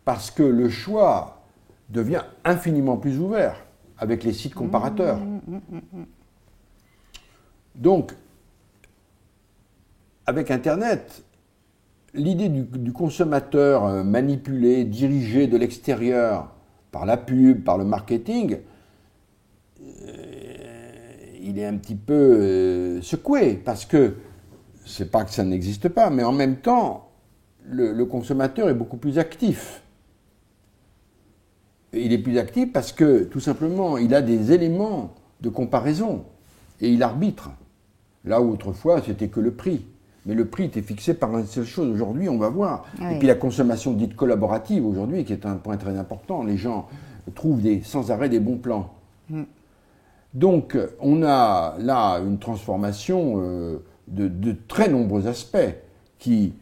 parce que le choix devient infiniment plus ouvert avec les sites comparateurs. Donc, avec Internet, l'idée du consommateur manipulé, dirigé de l'extérieur par la pub, par le marketing, il est un petit peu secoué, parce que, c'est pas que ça n'existe pas, mais en même temps, le consommateur est beaucoup plus actif. Et il est plus actif parce que, tout simplement, il a des éléments de comparaison, et il arbitre. Là où autrefois, c'était que le prix. Mais le prix était fixé par une seule chose. Aujourd'hui, on va voir. Oui. Et puis la consommation dite collaborative, aujourd'hui, qui est un point très important. Les gens trouvent sans arrêt des bons plans. Donc, on a là une transformation de très nombreux aspects qui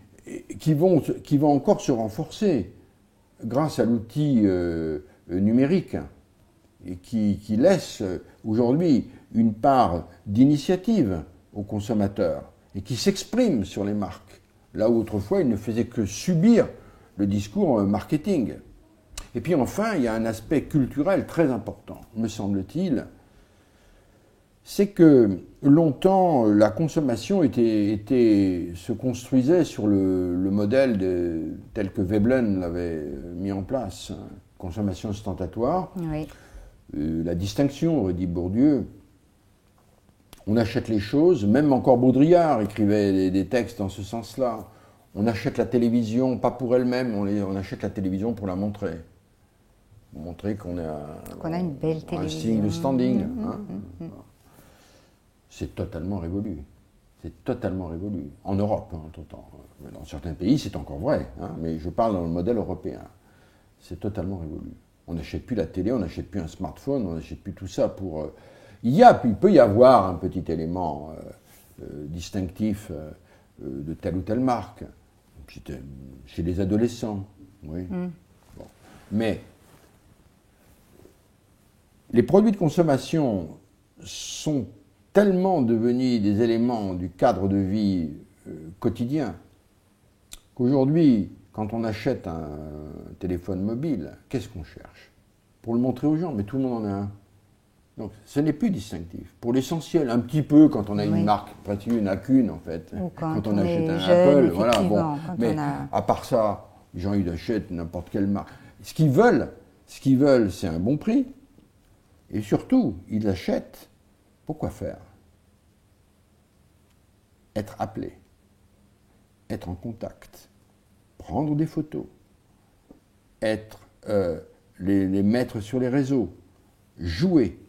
vont encore se renforcer grâce à l'outil numérique et qui laisse aujourd'hui une part d'initiative aux consommateurs et qui s'exprime sur les marques, là où autrefois ils ne faisaient que subir le discours marketing. Et puis enfin, il y a un aspect culturel très important, me semble-t-il, c'est que longtemps, la consommation se construisait sur le modèle tel que Veblen l'avait mis en place, consommation ostentatoire. Oui. La distinction, aurait dit Bourdieu, on achète les choses, même encore Baudrillard écrivait des textes dans ce sens-là. On achète la télévision, pas pour elle-même, on achète la télévision pour la montrer. Pour montrer qu'on a une belle télévision. Un signe de standing. c'est totalement révolu. C'est totalement révolu. En Europe, hein, entre-temps. Dans certains pays, c'est encore vrai, hein, mais je parle dans le modèle européen. C'est totalement révolu. On n'achète plus la télé, on n'achète plus un smartphone, on n'achète plus tout ça pour... Il peut y avoir un petit élément distinctif de telle ou telle marque, chez les adolescents, oui. Bon. Mais les produits de consommation sont tellement devenus des éléments du cadre de vie quotidien qu'aujourd'hui, quand on achète un téléphone mobile, qu'est-ce qu'on cherche? Pour le montrer aux gens, mais tout le monde en a un. Donc ce n'est plus distinctif. Pour l'essentiel, un petit peu quand on a une marque, pratiquement il n'y en a qu'une en fait. Ou quand on achète un jeune, Apple, voilà. Bon. Mais à part ça, les gens ils achètent n'importe quelle marque. Ce qu'ils veulent, c'est un bon prix. Et surtout, ils l'achètent. Pourquoi faire? Être appelé, être en contact, prendre des photos, les mettre sur les réseaux, jouer,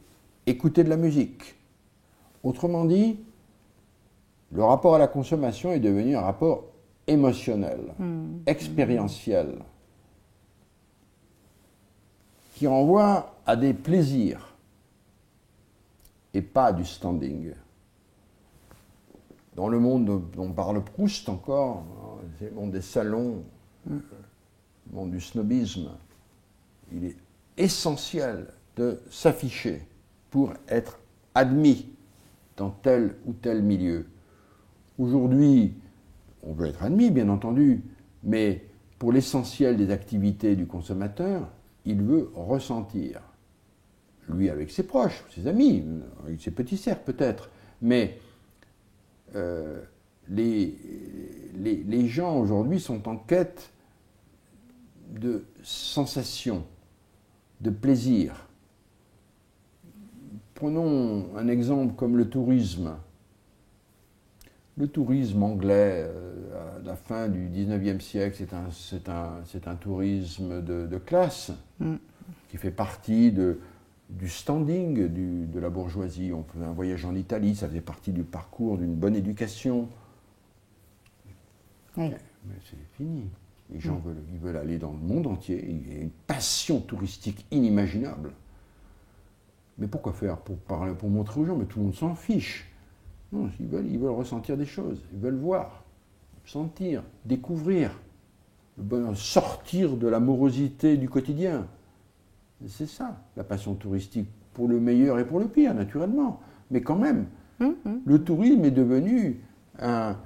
écouter de la musique. Autrement dit, le rapport à la consommation est devenu un rapport émotionnel, expérientiel, qui renvoie à des plaisirs et pas à du standing. Dans le monde dont parle Proust encore, c'est le monde des salons, le monde du snobisme, il est essentiel de s'afficher pour être admis dans tel ou tel milieu. Aujourd'hui, on veut être admis, bien entendu, mais pour l'essentiel des activités du consommateur, il veut ressentir. Lui avec ses proches, ses amis, avec ses petits cercles peut-être, mais les gens aujourd'hui sont en quête de sensations, de plaisir. Prenons un exemple comme le tourisme. Le tourisme anglais, à la fin du 19e siècle, c'est un tourisme de classe qui fait partie du standing de la bourgeoisie. On faisait un voyage en Italie, ça faisait partie du parcours d'une bonne éducation. Oui. Mais c'est fini. Les gens veulent aller dans le monde entier. Il y a une passion touristique inimaginable. Mais pourquoi faire? Pour montrer aux gens, mais tout le monde s'en fiche. Non, ils veulent ressentir des choses, ils veulent voir, sentir, découvrir, le bonheur, sortir de la morosité du quotidien. C'est ça, la passion touristique, pour le meilleur et pour le pire, naturellement. Mais quand même, le tourisme est devenu un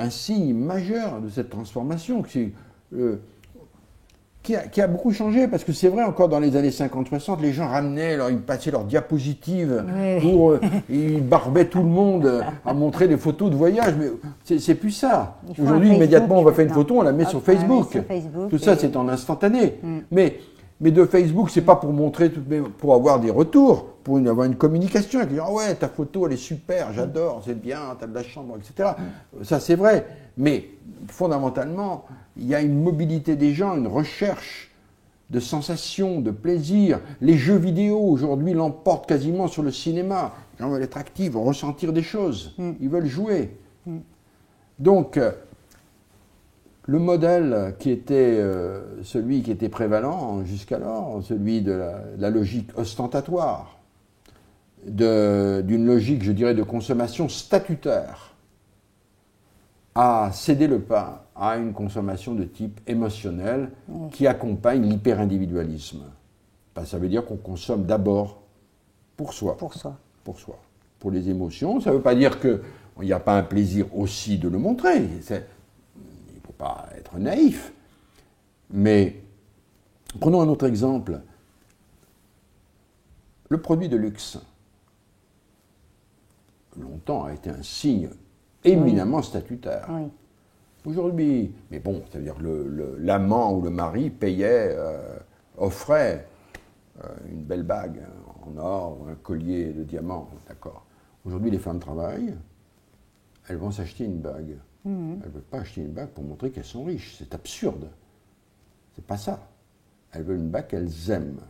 signe majeur de cette transformation qui a beaucoup changé, parce que c'est vrai, encore dans les années 50-60, les gens ramenaient, ils passaient leurs diapositives, ils barbaient tout le monde à montrer des photos de voyage, mais c'est plus ça. Aujourd'hui, immédiatement, on va faire une photo, on la met sur Facebook. Tout ça, c'est en instantané. Mais de Facebook, c'est pas pour montrer, mais pour avoir des retours, pour avoir une communication, et dire, ah ouais, ta photo, elle est super, j'adore, c'est bien, t'as de la chambre, etc. Ça, c'est vrai. Mais fondamentalement, il y a une mobilité des gens, une recherche de sensations, de plaisir. Les jeux vidéo, aujourd'hui, l'emportent quasiment sur le cinéma. Les gens veulent être actifs, veulent ressentir des choses. Ils veulent jouer. Donc, le modèle qui était celui qui était prévalent jusqu'alors, celui de la logique ostentatoire, d'une logique, je dirais, de consommation statutaire, a cédé le pas à une consommation de type émotionnel qui accompagne l'hyper-individualisme. Ça veut dire qu'on consomme d'abord pour soi. Pour soi. Pour les émotions. Ça ne veut pas dire qu'il n'y a pas un plaisir aussi de le montrer. Il ne faut pas être naïf. Mais prenons un autre exemple. Le produit de luxe, longtemps, a été un signe éminemment statutaire. Oui. Aujourd'hui, mais bon, ça veut dire que l'amant ou le mari payait, offrait une belle bague en or ou un collier de diamants, d'accord. Aujourd'hui, les femmes travaillent, elles vont s'acheter une bague. Elles ne veulent pas acheter une bague pour montrer qu'elles sont riches, c'est absurde. C'est pas ça. Elles veulent une bague qu'elles aiment.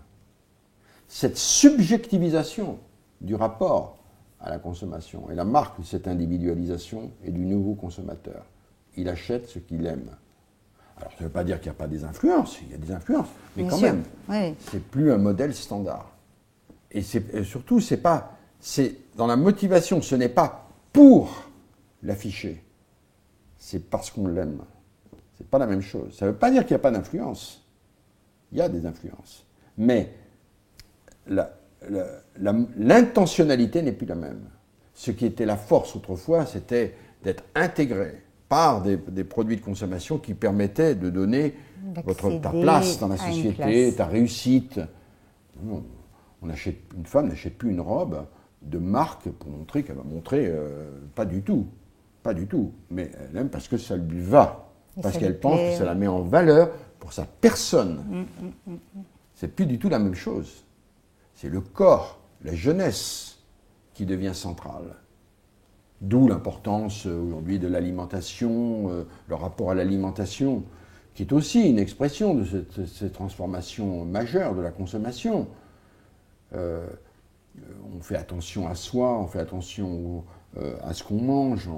Cette subjectivisation du rapport à la consommation. Et la marque de cette individualisation est du nouveau consommateur. Il achète ce qu'il aime. Alors, ça ne veut pas dire qu'il n'y a pas des influences, il y a des influences, mais quand même, c'est plus un modèle standard. Et surtout, dans la motivation, ce n'est pas pour l'afficher, c'est parce qu'on l'aime. C'est pas la même chose. Ça ne veut pas dire qu'il n'y a pas d'influence. Il y a des influences. Mais l'intentionnalité n'est plus la même. Ce qui était la force autrefois, c'était d'être intégré par des produits de consommation qui permettaient de donner ta place dans la société, ta réussite. Non, une femme n'achète plus une robe de marque pour montrer qu'elle va montrer, pas du tout. Pas du tout. Mais elle aime parce que ça lui va. Parce qu'elle pense que ça la met en valeur pour sa personne. C'est plus du tout la même chose. C'est le corps, la jeunesse qui devient centrale. D'où l'importance aujourd'hui de l'alimentation, le rapport à l'alimentation, qui est aussi une expression de cette transformation majeure de la consommation. On fait attention à soi, on fait attention à ce qu'on mange.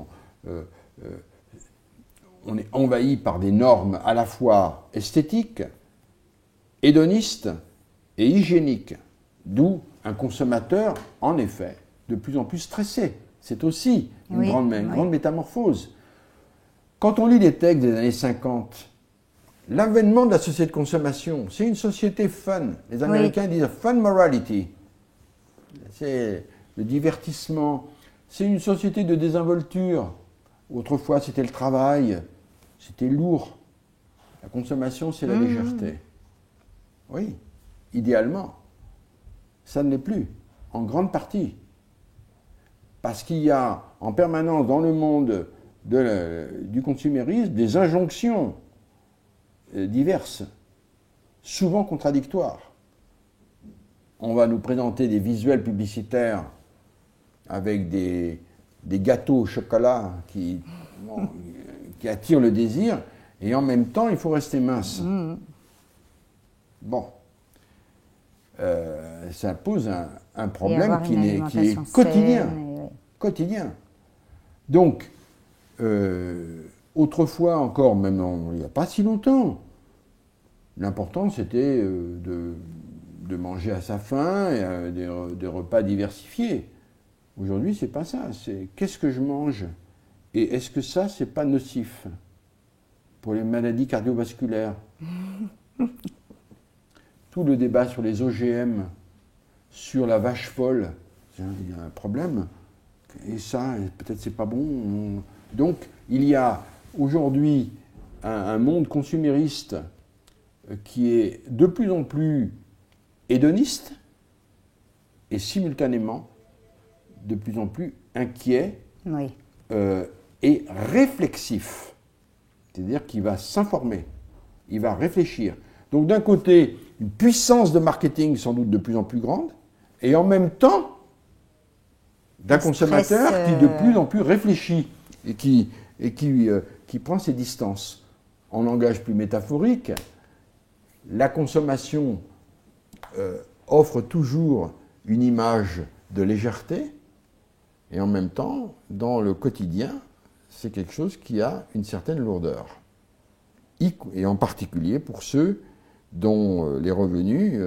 On est envahi par des normes à la fois esthétiques, hédonistes et hygiéniques. D'où un consommateur, en effet, de plus en plus stressé. C'est aussi une grande métamorphose. Quand on lit les textes des années 50, l'avènement de la société de consommation, c'est une société fun. Les Américains disent fun morality. C'est le divertissement. C'est une société de désinvolture. Autrefois, c'était le travail. C'était lourd. La consommation, c'est la légèreté. Oui, idéalement. Ça ne l'est plus, en grande partie. Parce qu'il y a en permanence dans le monde du consumérisme des injonctions diverses, souvent contradictoires. On va nous présenter des visuels publicitaires avec des gâteaux au chocolat qui attirent le désir, et en même temps, il faut rester mince. Bon. Ça pose un problème qui est quotidien. Quotidien. Donc, autrefois encore, même il n'y a pas si longtemps, l'important c'était de manger à sa faim, et des repas diversifiés. Aujourd'hui, c'est pas ça. C'est qu'est-ce que je mange et est-ce que ça, c'est pas nocif pour les maladies cardiovasculaires? Tout le débat sur les OGM, sur la vache folle, il y a un problème. Et ça, peut-être c'est pas bon. Donc, il y a aujourd'hui un monde consumériste qui est de plus en plus hédoniste et simultanément de plus en plus inquiet et réflexif. C'est-à-dire qu'il va s'informer, il va réfléchir. Donc d'un côté, une puissance de marketing sans doute de plus en plus grande, et en même temps, d'un consommateur qui de plus en plus réfléchit et qui prend ses distances. En langage plus métaphorique, la consommation offre toujours une image de légèreté, et en même temps, dans le quotidien, c'est quelque chose qui a une certaine lourdeur. Et en particulier pour ceux dont les revenus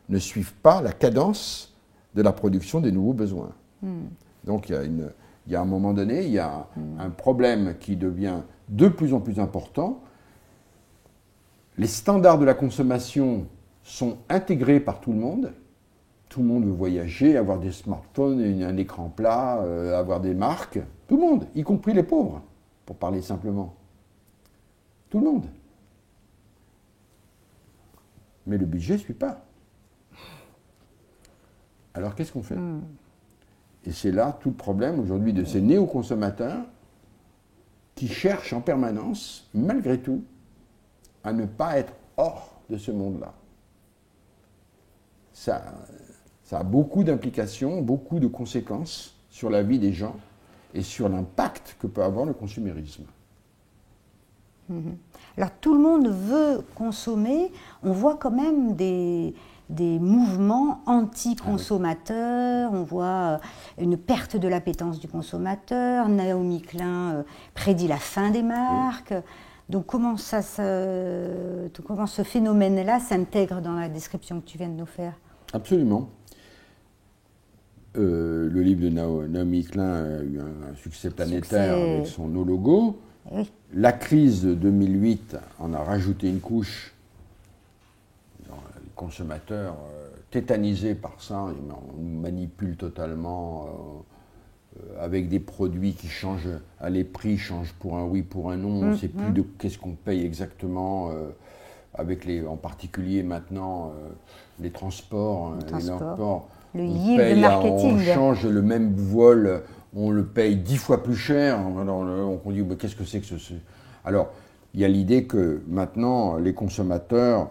ne suivent pas la cadence de la production des nouveaux besoins. Donc il y a à un moment donné, il y a un problème qui devient de plus en plus important. Les standards de la consommation sont intégrés par tout le monde. Tout le monde veut voyager, avoir des smartphones, un écran plat, avoir des marques. Tout le monde, y compris les pauvres, pour parler simplement. Tout le monde. Mais le budget ne suit pas. Alors qu'est-ce qu'on fait? Et c'est là tout le problème aujourd'hui de ces néo-consommateurs qui cherchent en permanence, malgré tout, à ne pas être hors de ce monde-là. Ça a beaucoup d'implications, beaucoup de conséquences sur la vie des gens et sur l'impact que peut avoir le consumérisme. Alors tout le monde veut consommer, on voit quand même des mouvements anti-consommateurs, on voit une perte de l'appétence du consommateur, Naomi Klein prédit la fin des marques. Donc comment ce phénomène-là s'intègre dans la description que tu viens de nous faire? Absolument. Le livre de Naomi Klein a eu un succès planétaire avec son No Logo. Oui. La crise de 2008 en a rajouté une couche. Les consommateurs tétanisés par ça, on nous manipule totalement avec des produits qui changent, les prix changent pour un oui, pour un non, on ne sait plus de qu'est-ce qu'on paye exactement, avec en particulier maintenant les transports. Le yield marketing. On change le même vol, on le paye 10 fois plus cher. Alors, on dit qu'est-ce que c'est que ce. Alors, il y a l'idée que maintenant, les consommateurs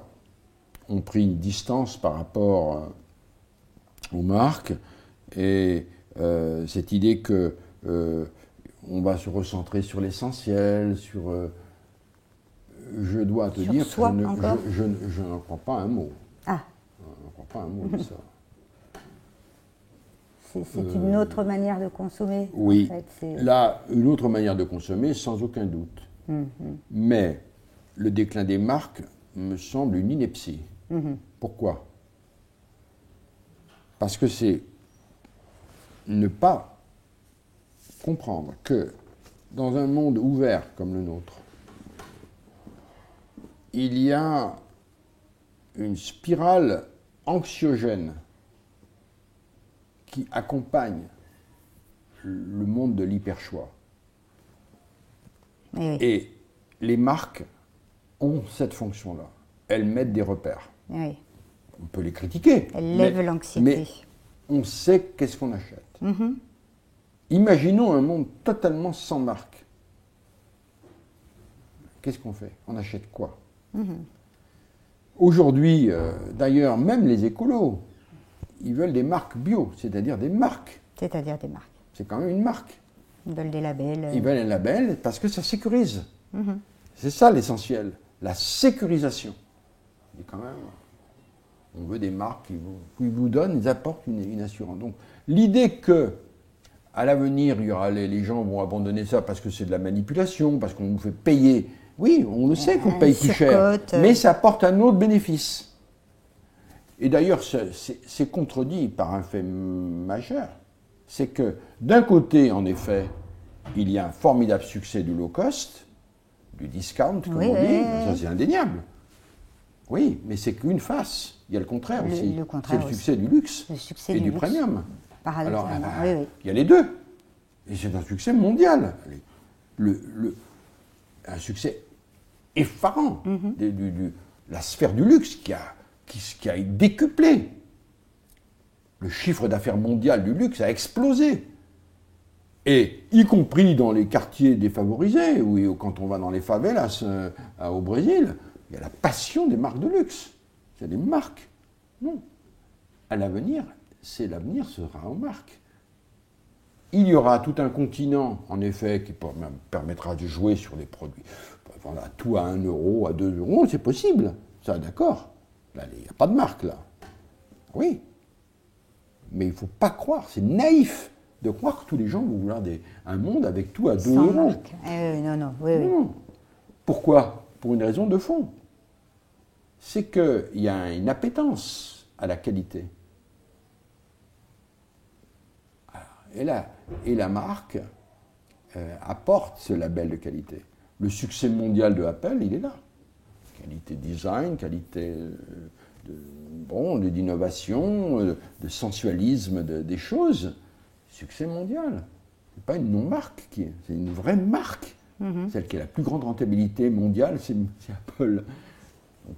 ont pris une distance par rapport aux marques, et cette idée que on va se recentrer sur l'essentiel, sur. Je dois te dire soi, que je n'en crois pas un mot. Ah. Je n'en crois pas un mot de ça. C'est une autre manière de consommer. Oui, en fait, là, une autre manière de consommer, sans aucun doute. Mais le déclin des marques me semble une ineptie. Pourquoi? Parce que c'est ne pas comprendre que dans un monde ouvert comme le nôtre, il y a une spirale anxiogène qui accompagne le monde de l'hyperchoix. Oui. Et les marques ont cette fonction-là. Elles mettent des repères. Oui. On peut les critiquer. Elles lèvent l'anxiété. Mais on sait qu'est-ce qu'on achète. Imaginons un monde totalement sans marque. Qu'est-ce qu'on fait? On achète quoi? Aujourd'hui, d'ailleurs, même les écolos, ils veulent des marques bio, c'est-à-dire des marques. C'est-à-dire des marques. C'est quand même une marque. Ils veulent des labels. Ils veulent un label parce que ça sécurise. C'est ça l'essentiel, la sécurisation. Et quand même, on veut des marques qui vous donnent, ils apportent une assurance. Donc l'idée que à l'avenir, il y aura les gens vont abandonner ça parce que c'est de la manipulation, parce qu'on nous fait payer. Oui, on le sait qu'on paye plus cher, mais ça apporte un autre bénéfice. Et d'ailleurs, c'est contredit par un fait majeur. C'est que d'un côté, en effet, il y a un formidable succès du low cost, du discount, comme on dit, ça c'est indéniable. Oui, mais c'est qu'une face. Il y a le contraire aussi. C'est le succès du luxe et du premium. Alors, il y a les deux. Et c'est un succès mondial. Un succès effarant de la sphère du luxe qui a décuplé. Le chiffre d'affaires mondial du luxe a explosé. Et y compris dans les quartiers défavorisés, ou quand on va dans les favelas au Brésil, il y a la passion des marques de luxe. C'est des marques. Non. À l'avenir, l'avenir sera aux marques. Il y aura tout un continent, en effet, qui permettra de jouer sur les produits. Voilà, tout à 1 euro, à 2 euros, c'est possible. Ça, d'accord. Là, il n'y a pas de marque, là. Oui. Mais il ne faut pas croire, c'est naïf de croire que tous les gens vont vouloir un monde avec tout à 2 euros. Marque. Non. Pourquoi? Pour une raison de fond. C'est qu'il y a une appétence à la qualité. Et la marque apporte ce label de qualité. Le mondial de Apple, il est là. Qualité design, qualité d'innovation, de sensualisme des choses. Succès mondial. Ce n'est pas une non-marque, c'est une vraie marque. Celle qui a la plus grande rentabilité mondiale, c'est Apple. Donc,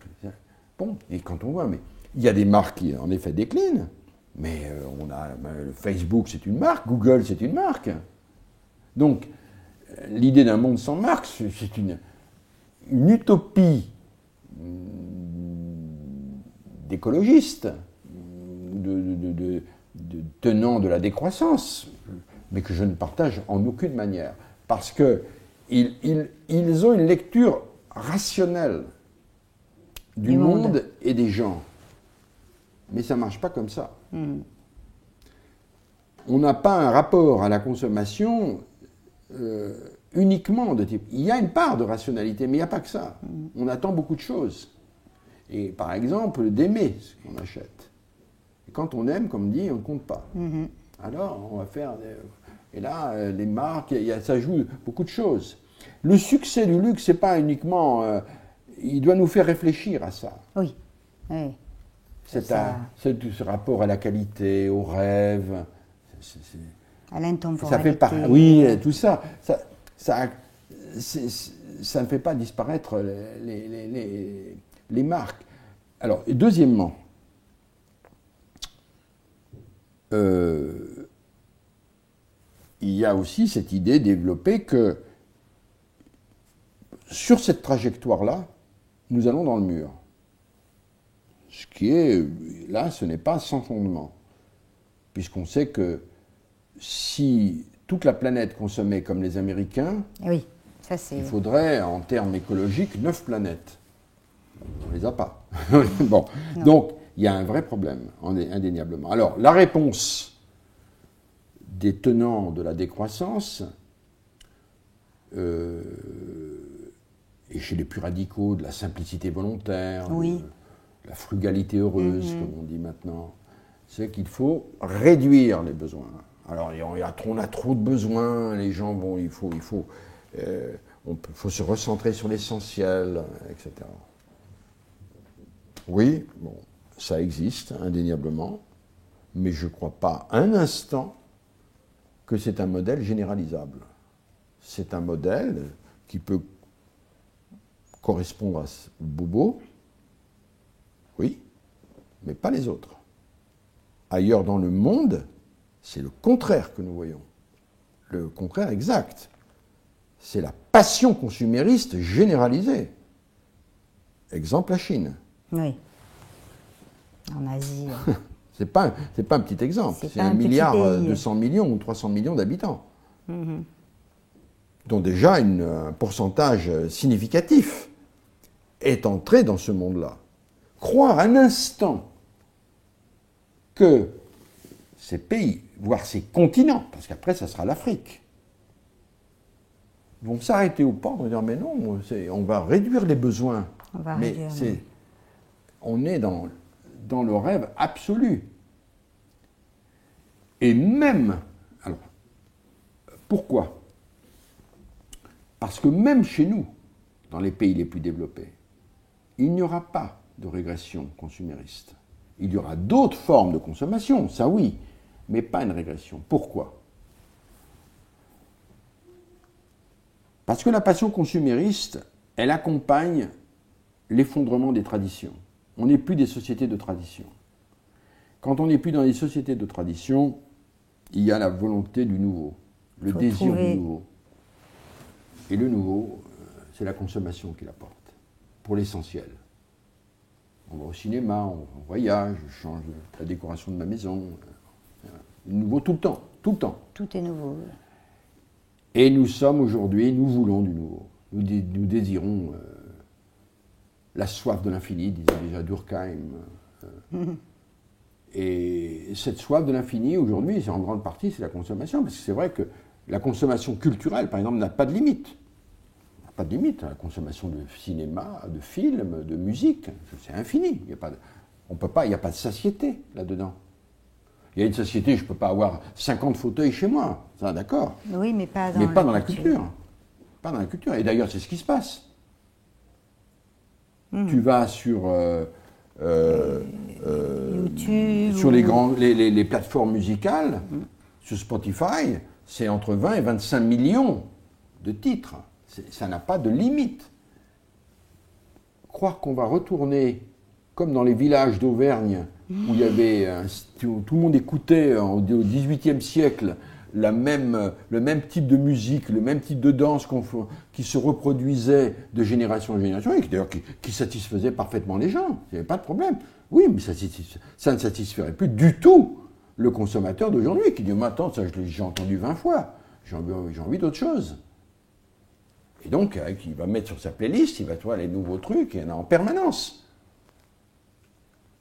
bon, et quand on voit, mais il y a des marques qui en effet déclinent, mais Facebook c'est une marque, Google c'est une marque. Donc l'idée d'un monde sans marque, c'est une utopie d'écologistes, de tenants de la décroissance, mais que je ne partage en aucune manière, parce qu'ils ont une lecture rationnelle du monde et des gens. Mais ça ne marche pas comme ça. On n'a pas un rapport à la consommation uniquement de type. Il y a une part de rationalité, mais il n'y a pas que ça. On attend beaucoup de choses. Et par exemple, d'aimer ce qu'on achète. Et quand on aime, comme dit, on ne compte pas. Alors, on va faire... Et là, les marques, ça joue beaucoup de choses. Le succès du luxe, ce n'est pas uniquement... il doit nous faire réfléchir à ça. Oui. Oui. C'est ce rapport à la qualité, au rêve. À l'intemporalité. Ça fait oui, tout ça. Ça ne fait pas disparaître les marques. Alors, et deuxièmement, il y a aussi cette idée développée que sur cette trajectoire-là, nous allons dans le mur. Ce qui est, là, ce n'est pas sans fondement. Puisqu'on sait que si toute la planète consommait comme les Américains, oui, ça c'est... il faudrait, en termes écologiques, 9 planètes. On ne les a pas. Bon. Donc, il y a un vrai problème, indéniablement. Alors, la réponse des tenants de la décroissance, et chez les plus radicaux, de la simplicité volontaire, oui. de la frugalité heureuse, comme on dit maintenant, c'est qu'il faut réduire les besoins. Alors, on a trop de besoins, les gens vont, il faut se recentrer sur l'essentiel, etc. Oui, bon, ça existe, indéniablement, mais je ne crois pas un instant que c'est un modèle généralisable. C'est un modèle qui peut correspondre à ce bobo, oui, mais pas les autres. Ailleurs dans le monde, c'est le contraire que nous voyons. Le contraire exact. C'est la passion consumériste généralisée. Exemple, la Chine. Oui. En Asie. C'est pas un petit exemple. C'est 1 milliard 200 millions ou 300 millions d'habitants. Dont déjà un pourcentage significatif est entré dans ce monde-là. Croire un instant que ces pays, voire ces continents, parce qu'après ça sera l'Afrique, vont s'arrêter au pas, on va dire mais non, on va réduire les besoins. On est dans le rêve absolu. Et même, alors, pourquoi ? Parce que même chez nous, dans les pays les plus développés, il n'y aura pas de régression consumériste. Il y aura d'autres formes de consommation, ça oui, mais pas une régression. Pourquoi ? Parce que la passion consumériste, elle accompagne l'effondrement des traditions. On n'est plus des sociétés de tradition. Quand on n'est plus dans les sociétés de tradition, il y a la volonté du nouveau, le désir du nouveau. Et le nouveau, c'est la consommation qui l'apporte, pour l'essentiel. On va au cinéma, on voyage, je change la décoration de ma maison. Nouveau tout le temps, tout le temps. Tout est nouveau. Et nous sommes aujourd'hui, nous voulons du nouveau. Nous désirons la soif de l'infini, disait déjà Durkheim. Et cette soif de l'infini, aujourd'hui, c'est en grande partie, c'est la consommation. Parce que c'est vrai que la consommation culturelle, par exemple, n'a pas de limite. Pas de limite à la consommation de cinéma, de films, de musique. C'est infini. Il n'y a pas de satiété là-dedans. Il y a une satiété, je ne peux pas avoir 50 fauteuils chez moi. Ça, d'accord. Oui, mais pas dans la culture. Pas dans la culture. Et d'ailleurs, c'est ce qui se passe. Tu vas sur YouTube, sur les plateformes musicales, sur Spotify, c'est entre 20 et 25 millions de titres. Ça n'a pas de limite. Croire qu'on va retourner, comme dans les villages d'Auvergne, où il y avait tout le monde écoutait au XVIIIe siècle le même type de musique, le même type de danse qui se reproduisait de génération en génération, et qui satisfaisait parfaitement les gens. Il n'y avait pas de problème. Oui, mais ça ne satisferait plus du tout le consommateur d'aujourd'hui, qui dit « Mais attends, ça j'ai entendu 20 fois, j'ai envie d'autre chose ». Et donc, il va mettre sur sa playlist, il va trouver les nouveaux trucs, et il y en a en permanence.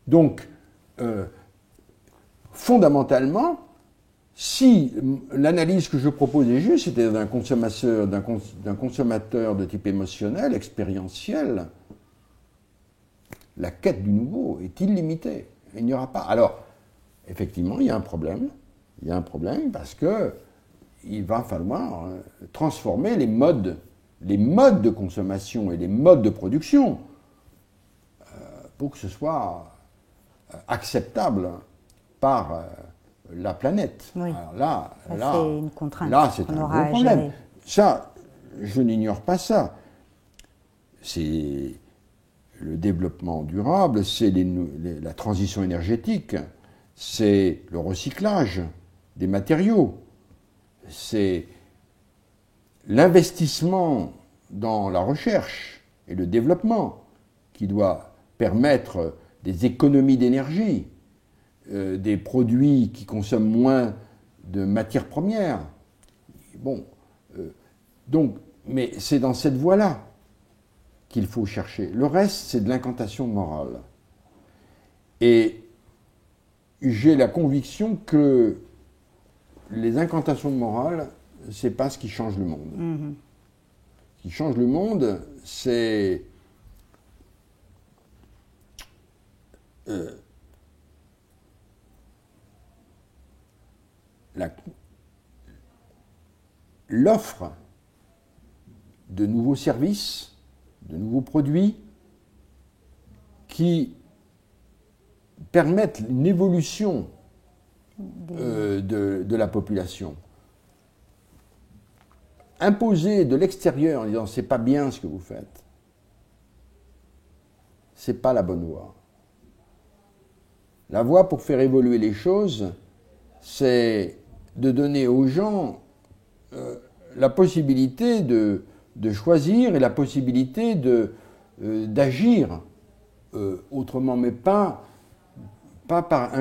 Donc, fondamentalement, si l'analyse que je propose est juste, c'était d'un consommateur de type émotionnel, expérientiel, la quête du nouveau est illimitée. Il n'y aura pas. Alors, effectivement, il y a un problème. Il y a un problème parce que il va falloir transformer les modes de consommation et les modes de production pour que ce soit acceptable par la planète. Oui. Alors c'est une contrainte. Là, c'est un gros problème. Ça, je n'ignore pas ça. C'est le développement durable, c'est la transition énergétique, c'est le recyclage des matériaux, c'est l'investissement dans la recherche et le développement qui doit permettre des économies d'énergie, des produits qui consomment moins de matières premières. Bon, donc, mais c'est dans cette voie-là qu'il faut chercher. Le reste, c'est de l'incantation morale. Et j'ai la conviction que les incantations morales, c'est pas ce qui change le monde. Mm-hmm. Ce qui change le monde, c'est l'offre de nouveaux services, de nouveaux produits qui permettent une évolution de la population. Imposer de l'extérieur en disant c'est pas bien ce que vous faites, c'est pas la bonne voie. La voie pour faire évoluer les choses, c'est de donner aux gens la possibilité de choisir et la possibilité d'agir autrement, mais pas par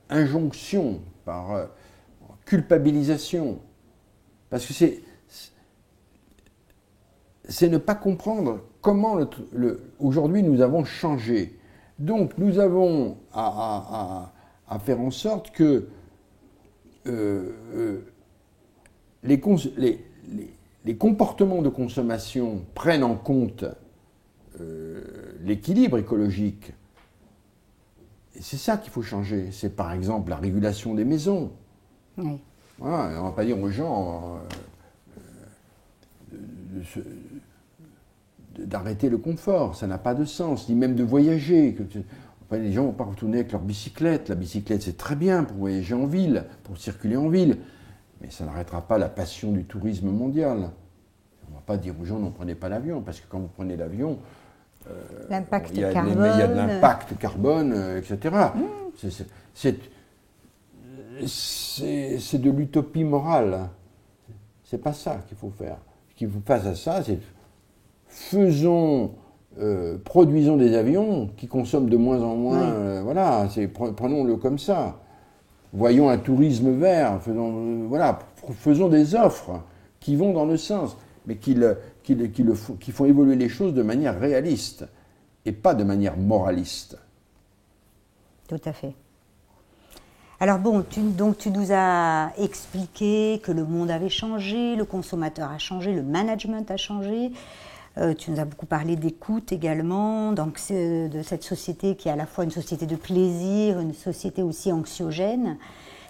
injonction, par culpabilisation. Parce que c'est ne pas comprendre comment aujourd'hui nous avons changé. Donc nous avons à faire en sorte que les comportements de consommation prennent en compte l'équilibre écologique. Et c'est ça qu'il faut changer. C'est par exemple la régulation des maisons. Oui. Voilà, on ne va pas dire aux gens d'arrêter le confort, ça n'a pas de sens, ni même de voyager. Les gens ne vont pas retourner avec leur bicyclette. La bicyclette, c'est très bien pour voyager en ville, pour circuler en ville, mais ça n'arrêtera pas la passion du tourisme mondial. On ne va pas dire aux gens, non, prenez pas l'avion, parce que quand vous prenez l'avion, l'impact il y a carbone, de l'impact carbone, etc. C'est de l'utopie morale. C'est pas ça qu'il faut faire. Ce qu'il faut face à ça, c'est produisons des avions qui consomment de moins en moins. Voilà, prenons-le comme ça. Voyons un tourisme vert. Faisons des offres qui vont dans le sens, mais qui font évoluer les choses de manière réaliste et pas de manière moraliste. Tout à fait. Alors bon, tu nous as expliqué que le monde avait changé, le consommateur a changé, le management a changé. Tu nous as beaucoup parlé d'écoute également, donc de cette société qui est à la fois une société de plaisir, une société aussi anxiogène.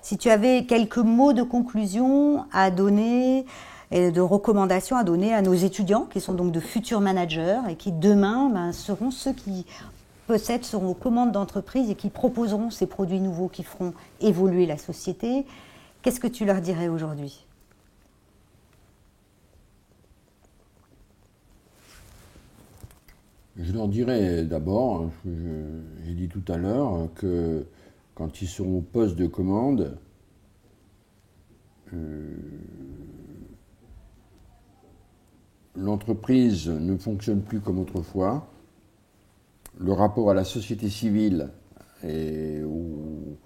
Si tu avais quelques mots de conclusion à donner et de recommandations à donner à nos étudiants, qui sont donc de futurs managers et qui demain seront ceux qui peut-être seront aux commandes d'entreprises et qui proposeront ces produits nouveaux qui feront évoluer la société, qu'est-ce que tu leur dirais aujourd'hui ? Je leur dirais d'abord, j'ai dit tout à l'heure, que quand ils seront au poste de commande, l'entreprise ne fonctionne plus comme autrefois. Le rapport à la société civile et aux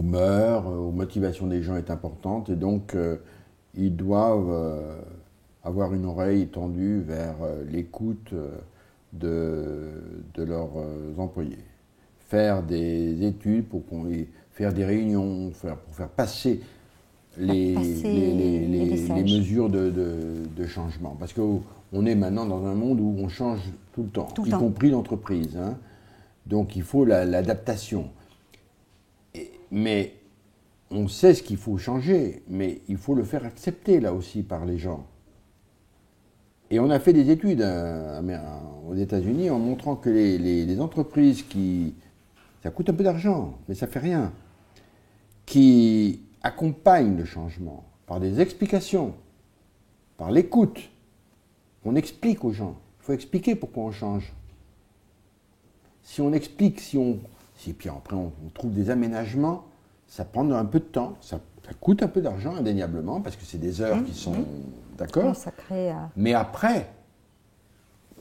mœurs, aux motivations des gens est importante. Et donc, ils doivent avoir une oreille tendue vers l'écoute de leurs employés. Faire des études faire des réunions, pour faire passer les mesures de changement. Parce qu'on est maintenant dans un monde où on change tout le temps, y compris l'entreprise. Hein. Donc il faut l'adaptation. Mais on sait ce qu'il faut changer, mais il faut le faire accepter là aussi par les gens. Et on a fait des études aux États-Unis en montrant que les entreprises ça coûte un peu d'argent, mais ça fait rien, qui accompagnent le changement par des explications, par l'écoute. On explique aux gens. Il faut expliquer pourquoi on change. Si on explique, puis après on trouve des aménagements, ça prend un peu de temps, ça coûte un peu d'argent indéniablement, parce que c'est des heures qui sont d'accord. Mais après,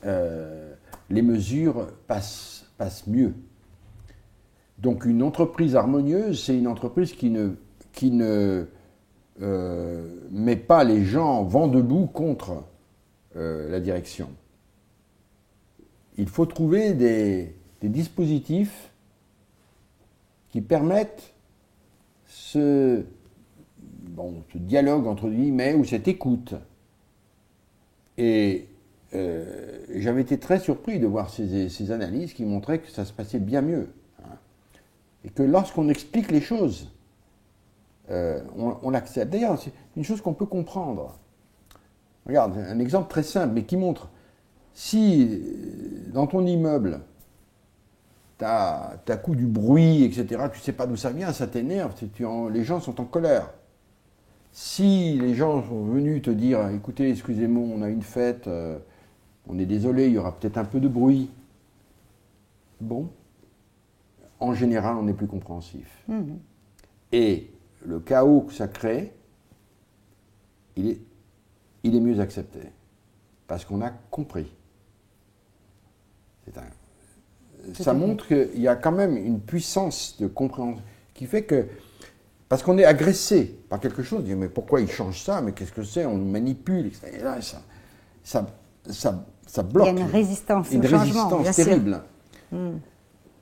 les mesures passent mieux. Donc une entreprise harmonieuse, c'est une entreprise qui ne met pas les gens vent debout contre la direction. Il faut trouver des dispositifs qui permettent ce dialogue entre guillemets ou cette écoute. Et j'avais été très surpris de voir ces analyses qui montraient que ça se passait bien mieux. Hein. Et que lorsqu'on explique les choses, on l'accepte. D'ailleurs, c'est une chose qu'on peut comprendre. Regarde, un exemple très simple, mais qui montre, si dans ton immeuble, t'as coup du bruit, etc., tu ne sais pas d'où ça vient, ça t'énerve, les gens sont en colère. Si les gens sont venus te dire, écoutez, excusez-moi, on a une fête, on est désolé, il y aura peut-être un peu de bruit. Bon, en général, on est plus compréhensif. Et le chaos que ça crée, il est mieux accepté. Parce qu'on a compris. Ça montre qu'il y a quand même une puissance de compréhension qui fait que, parce qu'on est agressé par quelque chose, on dit mais pourquoi il change ça, mais qu'est-ce que c'est, on nous manipule, et là ça bloque. Il y a une résistance au changement, bien terrible. Sûr.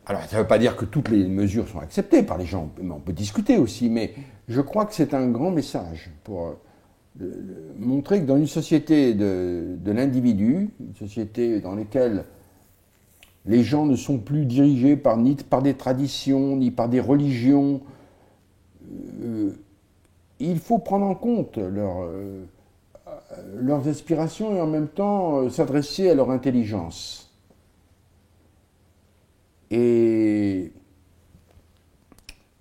Alors ça ne veut pas dire que toutes les mesures sont acceptées par les gens, on peut discuter aussi, mais je crois que c'est un grand message pour montrer que dans une société de l'individu, une société dans laquelle les gens ne sont plus dirigés ni par des traditions, ni par des religions. Il faut prendre en compte leurs aspirations et en même temps s'adresser à leur intelligence. Et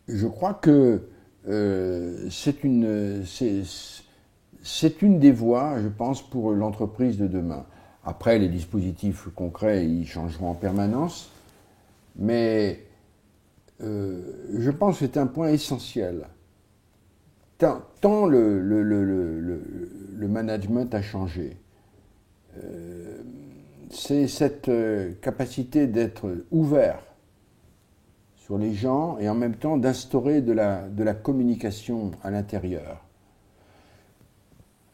je crois que c'est une des voies, je pense, pour l'entreprise de demain. Après, les dispositifs concrets, ils changeront en permanence, mais je pense que c'est un point essentiel. Tant le management a changé, c'est cette capacité d'être ouvert sur les gens et en même temps d'instaurer de la communication à l'intérieur.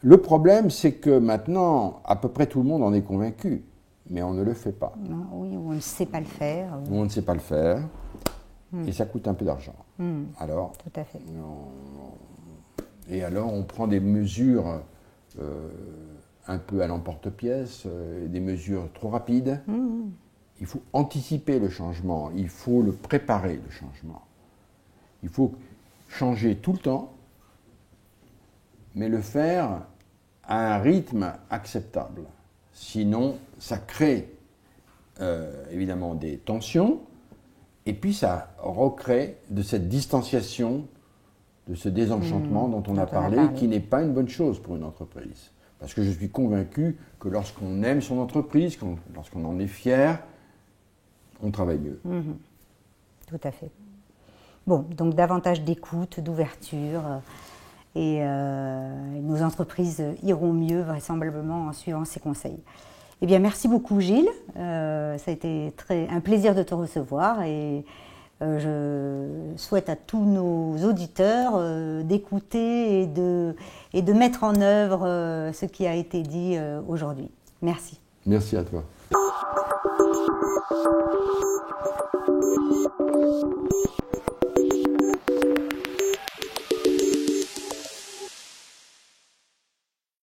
Le problème, c'est que maintenant, à peu près tout le monde en est convaincu, mais on ne le fait pas. Non, oui, ou on ne sait pas le faire. Ou on ne sait pas le faire, et ça coûte un peu d'argent. Alors, tout à fait. Et alors, on prend des mesures un peu à l'emporte-pièce, des mesures trop rapides. Il faut anticiper le changement, il faut le préparer, le changement. Il faut changer tout le temps, mais le faire à un rythme acceptable. Sinon, ça crée évidemment des tensions, et puis ça recrée de cette distanciation, de ce désenchantement dont on a parlé, qui n'est pas une bonne chose pour une entreprise. Parce que je suis convaincu que lorsqu'on aime son entreprise, lorsqu'on en est fier, on travaille mieux. Tout à fait. Bon, donc davantage d'écoute, d'ouverture, et nos entreprises iront mieux vraisemblablement en suivant ces conseils. Eh bien, merci beaucoup Gilles, ça a été un plaisir de te recevoir et Je souhaite à tous nos auditeurs d'écouter et de mettre en œuvre ce qui a été dit aujourd'hui. Merci. Merci à toi.